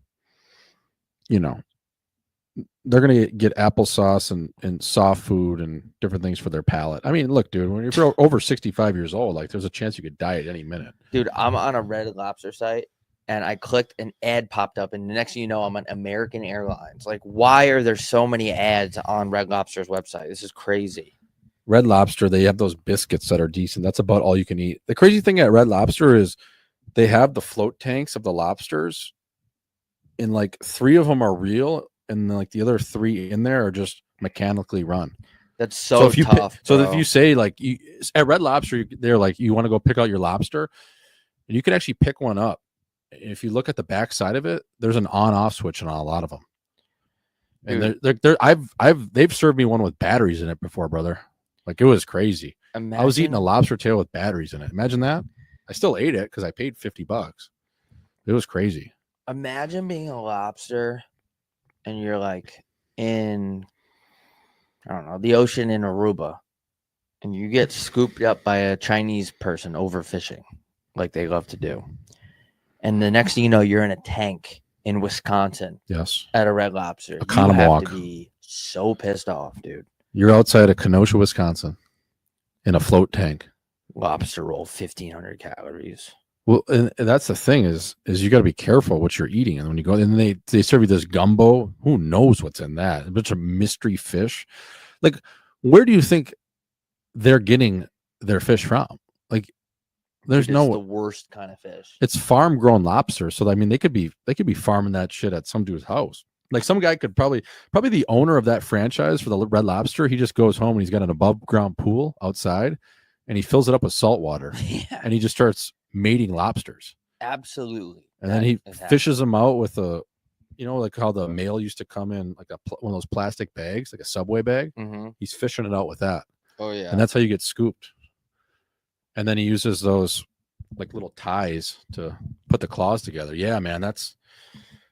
they're gonna get applesauce and soft food and different things for their palate. I mean, look, dude, when you're over 65 years old, like there's a chance you could die at any minute. Dude, I'm on a Red Lobster site and I clicked, an ad popped up, and the next thing you know, I'm on American Airlines. Like, why are there so many ads on Red Lobster's website? This is crazy. Red Lobster, they have those biscuits that are decent. That's about all you can eat. The crazy thing at Red Lobster is they have the float tanks of the lobsters, and like 3 of them are real, and like the other 3 in there are just mechanically run. That's so if you tough. so if you say like at Red Lobster, they're like, you want to go pick out your lobster, and you can actually pick one up. If you look at the back side of it, there's an on-off switch on a lot of them. And they've served me one with batteries in it before, brother. Like it was crazy. I was eating a lobster tail with batteries in it. Imagine that. I still ate it because I paid $50. It was crazy. Imagine being a lobster and you're like in, I don't know, the ocean in Aruba, and you get scooped up by a Chinese person overfishing like they love to do. And the next thing you know, you're in a tank in Wisconsin. Yes. At a Red Lobster. A you have to be so pissed off, dude. You're outside of Kenosha, Wisconsin in a float tank. Lobster roll, 1,500 calories. Well, and that's the thing is you got to be careful what you're eating. And when you go, and they serve you this gumbo, who knows what's in that? A bunch of mystery fish. Like, where do you think they're getting their fish from? Like, there's the worst kind of fish. It's farm grown lobster. So I mean, they could be farming that shit at some dude's house. Like some guy could probably the owner of that franchise for the Red Lobster. He just goes home and he's got an above ground pool outside, and he fills it up with salt water. Yeah. And he just starts mating lobsters. Absolutely. And then he fishes them out with a, like how the mail used to come in like one of those plastic bags, like a Subway bag. Mm-hmm. He's fishing it out with that. Oh yeah. And that's how you get scooped. And then he uses those like little ties to put the claws together. Yeah, man, that's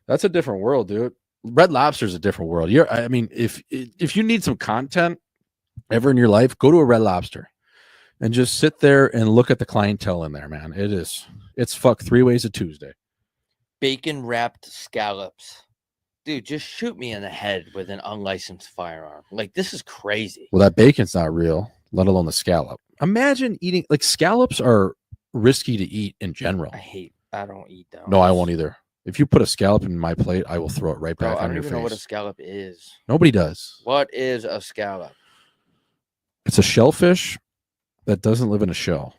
a different world, dude. Red Lobster is a different world. If you need some content ever in your life, go to a Red Lobster and just sit there and look at the clientele in there, man. It's fuck 3 ways a Tuesday. Bacon wrapped scallops. Dude, just shoot me in the head with an unlicensed firearm. Like, this is crazy. Well, that bacon's not real, let alone the scallop. Imagine eating, like, scallops are risky to eat in general. I don't eat them. No, I won't either. If you put a scallop in my plate, I will throw it right back on your face. I don't even know what a scallop is. Nobody does. What is a scallop? It's a shellfish that doesn't live in a shell.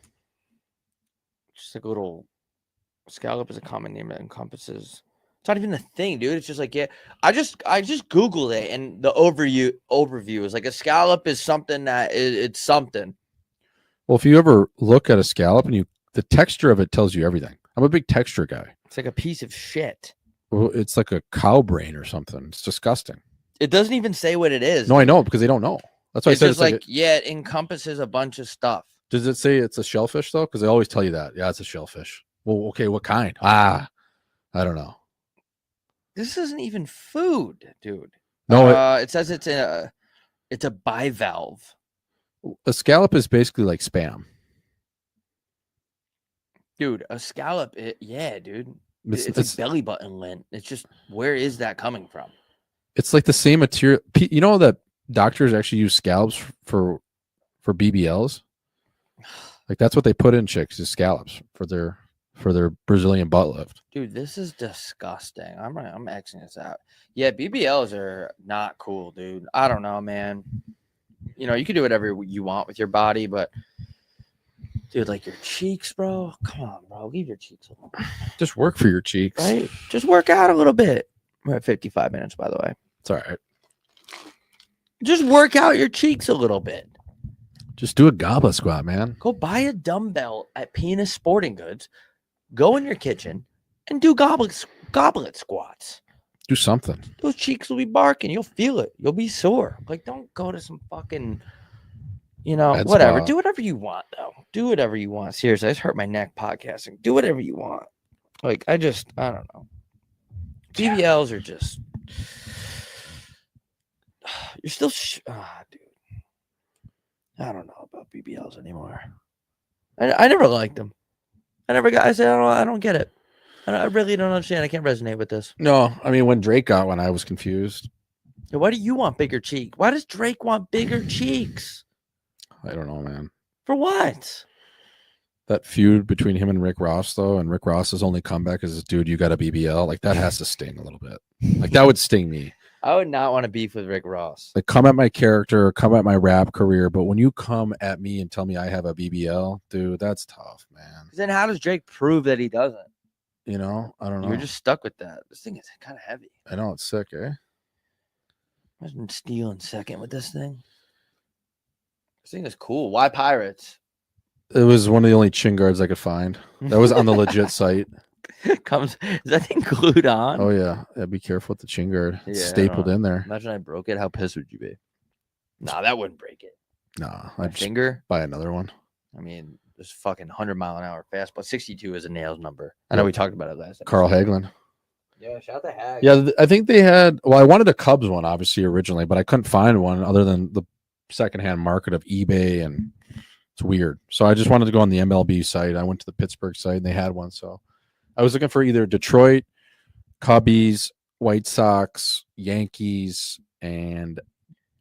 Just like a little scallop is a common name that encompasses It's not even a thing, dude. It's just like, yeah, I just Googled it, and the overview is like a scallop is something that it's something. Well, if you ever look at a scallop and the texture of it tells you everything. I'm a big texture guy. It's like a piece of shit. Well, it's like a cow brain or something. It's disgusting. It doesn't even say what it is. No, I know because they don't know. That's why It's I said just it's like, yeah, it encompasses a bunch of stuff. Does it say it's a shellfish though? Because they always tell you that. Yeah, it's a shellfish. Well, okay, what kind? I don't know. This isn't even food, dude. No, it says it's a bivalve. a scallop is basically like Spam. Dude, a scallop, yeah, dude. It's It's like belly button lint. It's just, where is that coming from? it's like the same material. You know that doctors actually use scallops for BBLs. Like that's what they put in chicks is scallops for their Brazilian butt lift. Dude, this is disgusting. I'm Xing this out. Yeah, BBLs are not cool, dude. I don't know, man. You know, you can do whatever you want with your body, but dude, like your cheeks, bro. Come on, bro. Leave your cheeks alone. Just work for your cheeks. Right? Just work out a little bit. We're at 55 minutes, by the way. It's all right. Just work out your cheeks a little bit. Just do a goblet squat, man. Go buy a dumbbell at Penis Sporting Goods. Go in your kitchen and do goblet squats. Do something. Those cheeks will be barking. You'll feel it. You'll be sore. Like, don't go to some fucking, whatever. Spa. Do whatever you want, though. Do whatever you want. Seriously, I just hurt my neck podcasting. Do whatever you want. Like, I don't know. BBLs are just, you're still, dude. I don't know about BBLs anymore. I never liked them. I said, I don't get it. I really don't understand. I can't resonate with this. No, I mean when Drake got one, I was confused. Why do you want bigger cheeks? Why does Drake want bigger cheeks? I don't know, man. For what? That feud between him and Rick Ross, though, and Rick Ross's only comeback is, dude, you got a BBL. Like that has to sting a little bit. Like that would sting me. I would not want to beef with Rick Ross. Like come at my character, come at my rap career, but when you come at me and tell me I have a BBL, dude, that's tough, man. Then how does Drake prove that he doesn't? You know, I don't know. You're just stuck with that. This thing is kind of heavy. I know it's sick, eh? Imagine stealing second with this thing. This thing is cool. Why Pirates? It was one of the only chin guards I could find. That was on the legit site. Is that thing glued on? Oh yeah, be careful with the chin guard. It's Yeah, I stapled know. in there. Imagine I broke it. How pissed would you be? Nah, that wouldn't break it. Nah, My I'd just finger. buy another one. I mean, this fucking 100-mile-an-hour fastball. 62 is a nails number. I know we talked about it last time. Carl Hagelin. Yeah, shout the Hag. Yeah, I think they had. Well, I wanted a Cubs one, obviously originally, but I couldn't find one other than the secondhand market of eBay, and it's weird. So I just wanted to go on the MLB site. I went to the Pittsburgh site, and they had one. So I was looking for either Detroit, Cubbies, White Sox, Yankees, and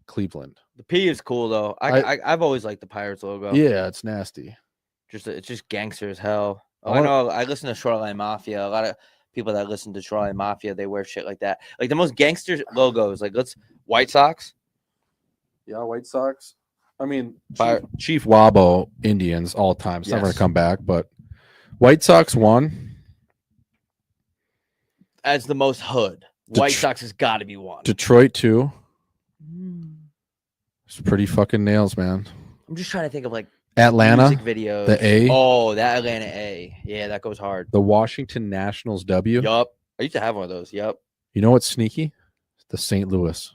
Cleveland. The P is cool though. I've always liked the Pirates logo. Yeah, it's nasty. It's just gangster as hell. I I wanna- know. I listen to Shoreline Mafia. A lot of people that listen to Shoreline Mafia, they wear shit like that. Like the most gangster logos. Like White Sox. Yeah, White Sox. I mean, Fire- Chief Wabo Indians all time. It's never going Yes. to come back, but White Sox won. As the most hood. White Det- Sox has got to be one. Detroit too. Mm. It's pretty fucking nails, man. I'm just trying to think of like Atlanta, music videos. the A. Oh, that Atlanta A. Yeah, that goes hard. the Washington Nationals W. Yup. I used to have one of those. Yup. You know what's sneaky? The St. Louis.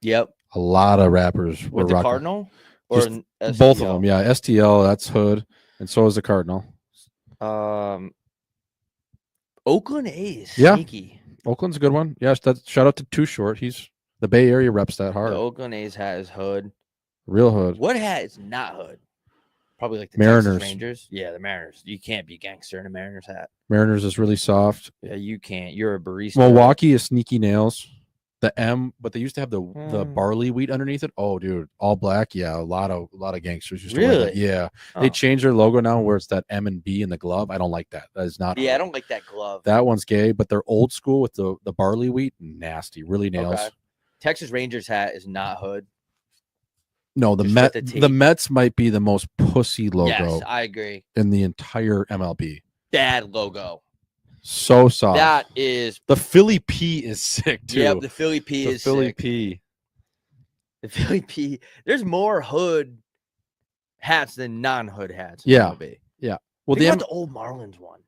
Yep. A lot of rappers were With the rocking Cardinal? Or Just an both of STL? them. Yeah, STL, that's hood, and so is the Cardinal. Oakland A's. Yeah. Sneaky. Oakland's a good one. Yeah, shout out to Too Short. He's the Bay Area reps that hard. The Oakland A's hat is hood. Real hood. What hat is not hood? Probably like the Mariners. Texas Rangers. Yeah, the Mariners. You can't be gangster in a Mariners hat. Mariners is really soft. Yeah, you can't. You're a barista. Milwaukee is sneaky nails. The M, but they used to have the Mm. barley wheat underneath it. Oh, dude, all black. Yeah, a lot of gangsters used to wear that. Really? Yeah, Oh. they changed their logo now where it's that M and B in the glove. I don't like that. That is not. Yeah, I hood. don't like that glove. That one's gay, but they're old school with the barley wheat. Nasty, really nails. Okay. Texas Rangers hat is not hood. No, the Just Met, with the the tape. Mets might be the most pussy logo Yes, I agree. in the entire MLB. Bad logo. So soft. That is, The Philly P is sick too. yeah, the Philly P the is Philly sick. P. The Philly P. There's more hood hats than non-hood hats. In Yeah. MLB. Well, Think the about the old Marlins one.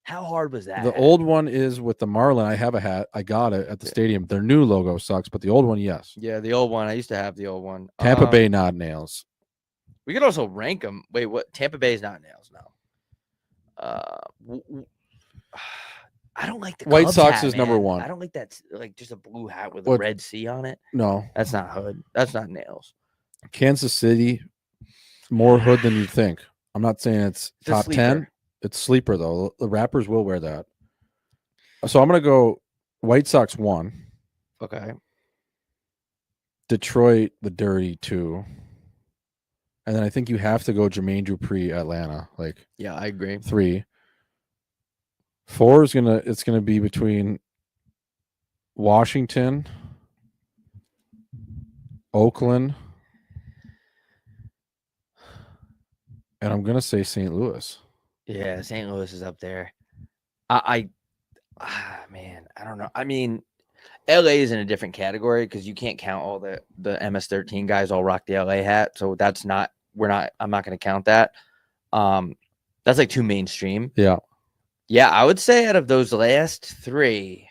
How hard was that? the hat? old one is with the Marlin. I have a hat. I got it at the stadium. Their new logo sucks, but the old one, yes. Yeah, the old one. I used to have the old one. Tampa Bay not nails. We could also rank them. Wait, what? Tampa Bay's not nails now. I don't like the White Cubs Sox hat, is number man. one. I don't like that. Like just a blue hat with a What- red C on it. No. That's not hood. That's not nails. Kansas City, more hood than you'd think. I'm not saying it's It's a top 10. sleeper. It's sleeper, though. The rappers will wear that. So I'm going to go White Sox 1, Okay. Detroit, the dirty 2. And then I think you have to go Jermaine Dupri, Atlanta, like Yeah, I agree. 3. 4 is it's gonna be between Washington, Oakland, and I'm gonna say St. Louis. Yeah, St. Louis is up there. Man, I don't know. I mean, LA is in a different category because you can't count all the MS-13 guys all rock the LA hat. So that's not. I'm not going to count that. That's like too mainstream. Yeah. Yeah, I would say out of those last 3,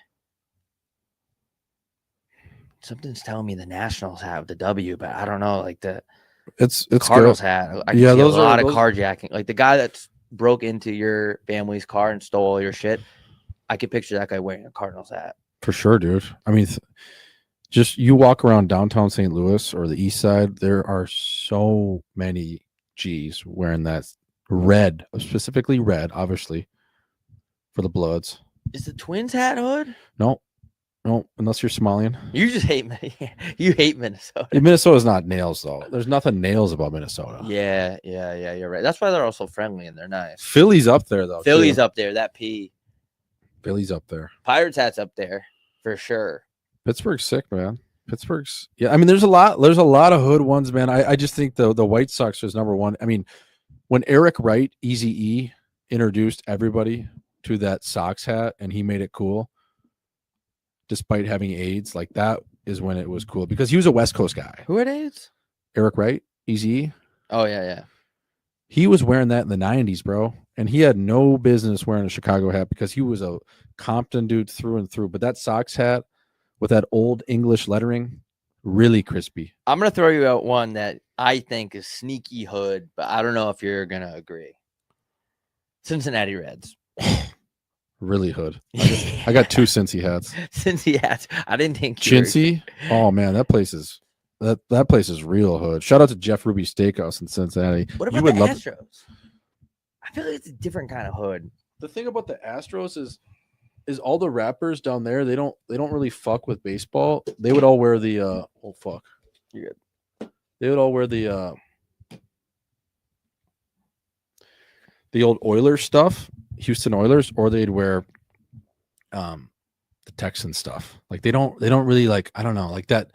something's telling me the Nationals have the W, but I don't know. Like the It's Cardinals good. hat. I can Yeah, see those a are- lot of those- carjacking. Like the guy that's broke into your family's car and stole all your shit. I could picture that guy wearing a Cardinals hat. For sure, dude. I mean, just you walk around downtown St. Louis or the east side, there are so many G's wearing that red, specifically red, obviously, for the Bloods. Is the Twins hat hood? No, unless you're Somalian. You just hate you hate Minnesota. Yeah, Minnesota's not nails, though. There's nothing nails about Minnesota. Yeah, you're right. That's why they're also friendly and they're nice. Philly's up there, though. Philly's too. up there. That P. Philly's up there. Pirates hat's up there for sure. Pittsburgh's sick, man. Pittsburgh's I mean, there's a lot of hood ones, man. I just think the White Sox was number 1. I mean, when Eric Wright, Eazy-E, introduced everybody to that Sox hat and he made it cool, despite having AIDS, like that is when it was cool because he was a West Coast guy. Who are AIDS? Eric Wright, Eazy-E. Oh yeah. He was wearing that in the 90s, bro. And he had no business wearing a Chicago hat because he was a Compton dude through and through. But that Sox hat with that old English lettering, really crispy. I'm gonna throw you out one that I think is sneaky hood, but I don't know if you're gonna agree. Cincinnati Reds. Really hood. I got 2 Cincy hats. Cincy hats. I didn't think you were- Chintzy? Oh man, that place is real hood. Shout out to Jeff Ruby Steakhouse in Cincinnati. What You about would the love Astros? I feel like it's a different kind of hood. The thing about the Astros is all the rappers down there, they don't really fuck with baseball. They would all wear the oh fuck. You're They would all wear the old Oilers stuff, Houston Oilers, or they'd wear the Texan stuff. Like they don't really like, I don't know, like that.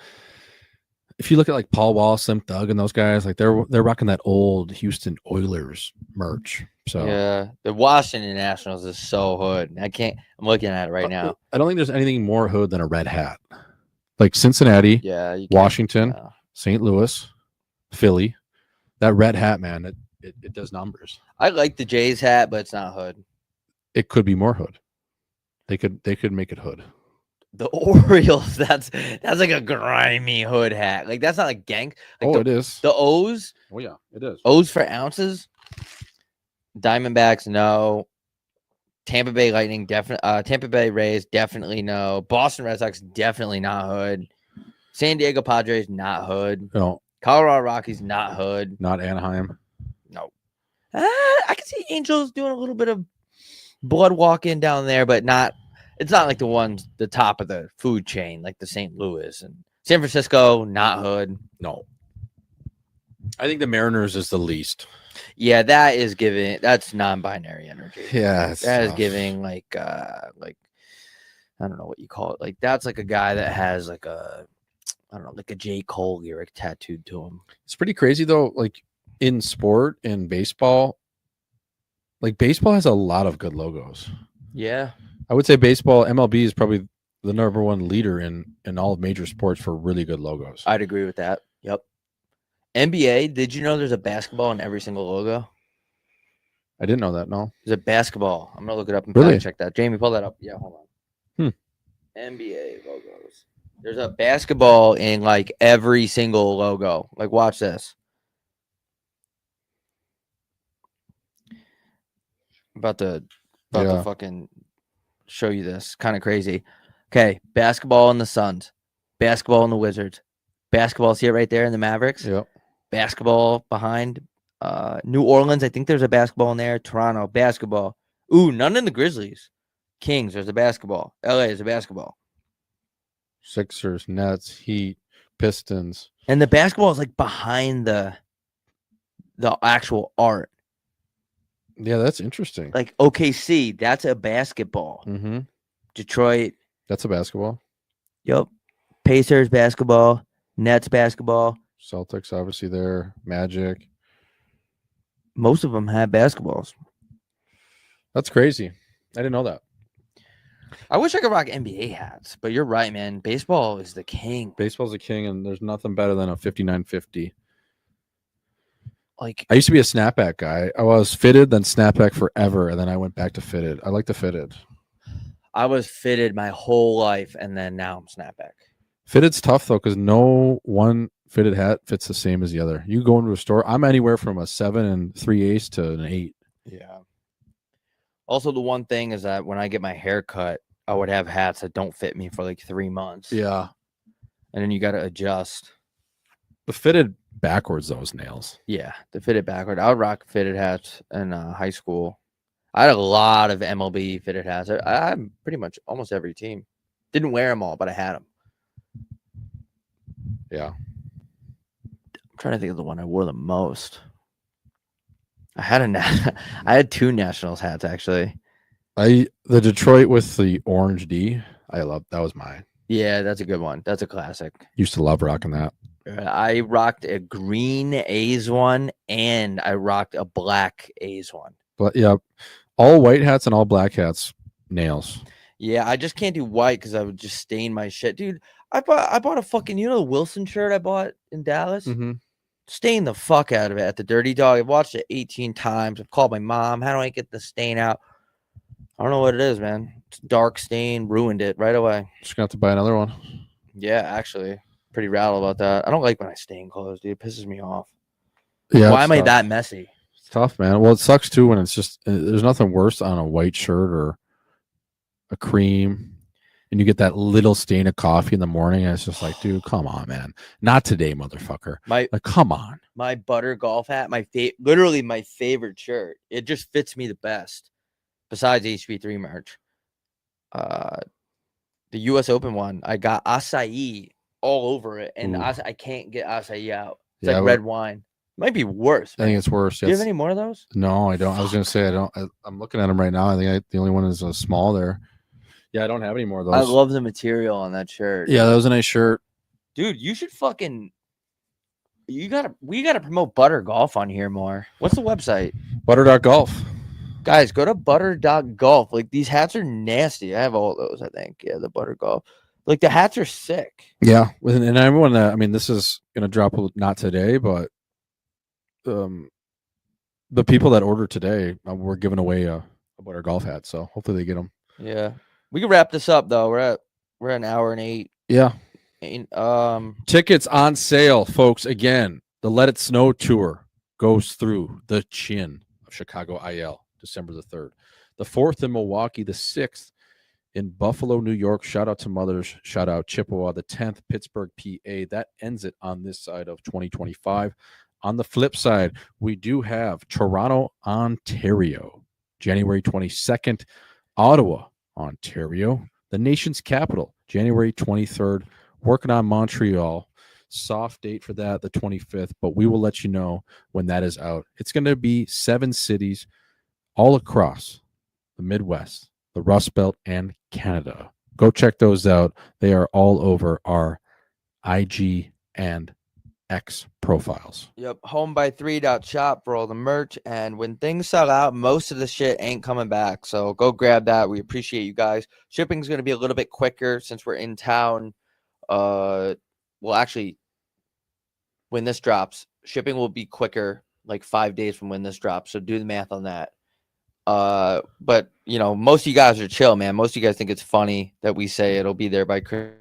If you look at like Paul Wall, Slim Thug, and those guys, like they're rocking that old Houston Oilers merch. So Yeah, the Washington Nationals is so hood. I'm looking at it right now. I don't think there's anything more hood than a red hat. Like Cincinnati, Yeah, you can't- Washington, yeah. St. Louis, Philly, that red hat, man, it does numbers. I like the Jays hat, but it's not hood. It could be more hood. They could make it hood. The Orioles, that's like a grimy hood hat. Like that's not like gang. Like It is. the O's, Oh yeah, it is. O's for ounces. Diamondbacks, no. Tampa Bay Lightning, definitely. Tampa Bay Rays, definitely no. Boston Red Sox, definitely not hood. San Diego Padres, not hood. No, Colorado Rockies, not hood. not Anaheim. No. I can see Angels doing a little bit of blood walking down there, but not. It's not like the top of the food chain, like the St. Louis and San Francisco, not hood. No. I think the Mariners is the least. Yeah, that's non-binary energy. Yeah, That is giving like I don't know what you call it. Like that's like a guy that has like a I don't know, like a J. Cole lyric tattooed to him. It's pretty crazy though. Like in sport, in baseball, like baseball has a lot of good logos. Yeah, I would say baseball, MLB is probably the number one leader in all of major sports for really good logos. I'd agree with that. Yep. NBA, did you know there's a basketball in every single logo? I didn't know that. No. There's a basketball. I'm gonna look it up and Really? fact check that. Jamie, pull that up. Yeah, hold on. NBA logos. There's a basketball in like every single logo. Like, watch this. About to Yeah. fucking show you this. Kind of crazy. Okay, basketball in the Suns, basketball in the Wizards, basketball. See it right there in the Mavericks. Yep. Basketball behind New Orleans. I think there's a basketball in there. Toronto, basketball. Ooh, none in the Grizzlies. Kings, there's a basketball. LA is a basketball. Sixers, Nets, Heat, Pistons. And the basketball is like behind the actual art. Yeah, that's interesting. Like OKC, that's a basketball. Mm-hmm. Detroit, That's a basketball. yep. Pacers basketball, Nets basketball. Celtics, obviously there. Magic. Most of them have basketballs. That's crazy. I didn't know that. I wish I could rock NBA hats, but you're right, man. Baseball is the king. Baseball's a king, and there's nothing better than a 5950. Like, I used to be a snapback guy. I was fitted, then snapback forever, and then I went back to fitted. I like the fitted. I was fitted my whole life, and then now I'm snapback. Fitted's tough though, because no one fitted hat fits the same as the other. You go into a store, I'm anywhere from a 7 3/8 to an 8. Yeah. Also, the one thing is that when I get my hair cut, I would have hats that don't fit me for like 3 months. Yeah. And then you got to adjust. The fitted backwards, those nails. Yeah, the fitted backward. I would rock fitted hats in high school. I had a lot of MLB fitted hats. I had pretty much almost every team. Didn't wear them all, but I had them. Yeah. I'm trying to think of the one I wore the most. I had 2 Nationals hats actually. The Detroit with the orange D. I love that was mine. Yeah, that's a good one. That's a classic. Used to love rocking that. I rocked a green A's one and I rocked a black A's one. But yeah, all white hats and all black hats, nails. Yeah, I just can't do white because I would just stain my shit. Dude, I bought a fucking, the Wilson shirt I bought in Dallas? Mm-hmm. Stained the fuck out of it at the Dirty Dog. I've watched it 18 times. I've called my mom. How do I get the stain out? I don't know what it is, man. It's dark stain, ruined it right away. Just gonna have to buy another one. Yeah, actually. Pretty rattled about that. I don't like when I stain clothes, dude. It pisses me off. Yeah. Why am I that messy? It's tough, man. Well, it sucks too when it's just there's nothing worse on a white shirt or a cream, and you get that little stain of coffee in the morning, and it's just like, dude, come on, man. Not today, motherfucker. Like, come on. My butter golf hat, literally my favorite shirt. It just fits me the best. Besides HB3 merch. The US Open one, I got acai all over it, and I can't get acai out. It's like red wine. Might be worse. Man. I think it's worse. Do you have any more of those? No, I don't. Fuck. I was gonna say I don't. I'm looking at them right now. I think the only one is a small there. Yeah, I don't have any more of those. I love the material on that shirt. Yeah, that was a nice shirt, dude. You should fucking. We gotta promote Butter Golf on here more. What's the website? Butter.golf. Guys, go to butter.golf. Like, these hats are nasty. I have all those, I think. Yeah, the Butter Golf. Like, the hats are sick. Yeah. And everyone that, I mean, this is going to drop not today, but the people that order today, we're giving away a Butter Golf hat. So hopefully they get them. Yeah. We can wrap this up, though. We're at an hour and 8. Yeah. Tickets on sale, folks. Again, the Let It Snow tour goes through the chin of Chicago IL. December the 3rd, the 4th in Milwaukee, the 6th in Buffalo, New York. Shout out to Mothers, shout out Chippewa. The 10th, Pittsburgh, PA. That ends it on this side of 2025. On the flip side, we do have Toronto, Ontario, January 22nd, Ottawa, Ontario, the nation's capital, January 23rd. Working on Montreal. Soft date for that, the 25th, but we will let you know when that is out. It's going to be 7 cities all across the Midwest, the Rust Belt, and Canada. Go check those out. They are all over our IG and X profiles. Yep, homeby3.shop for all the merch. And when things sell out, most of the shit ain't coming back. So go grab that. We appreciate you guys. Shipping's going to be a little bit quicker since we're in town. Well, actually, when this drops, shipping will be quicker, like 5 days from when this drops. So do the math on that. But you know, most of you guys are chill, man. Most of you guys think it's funny that we say it'll be there by Christmas.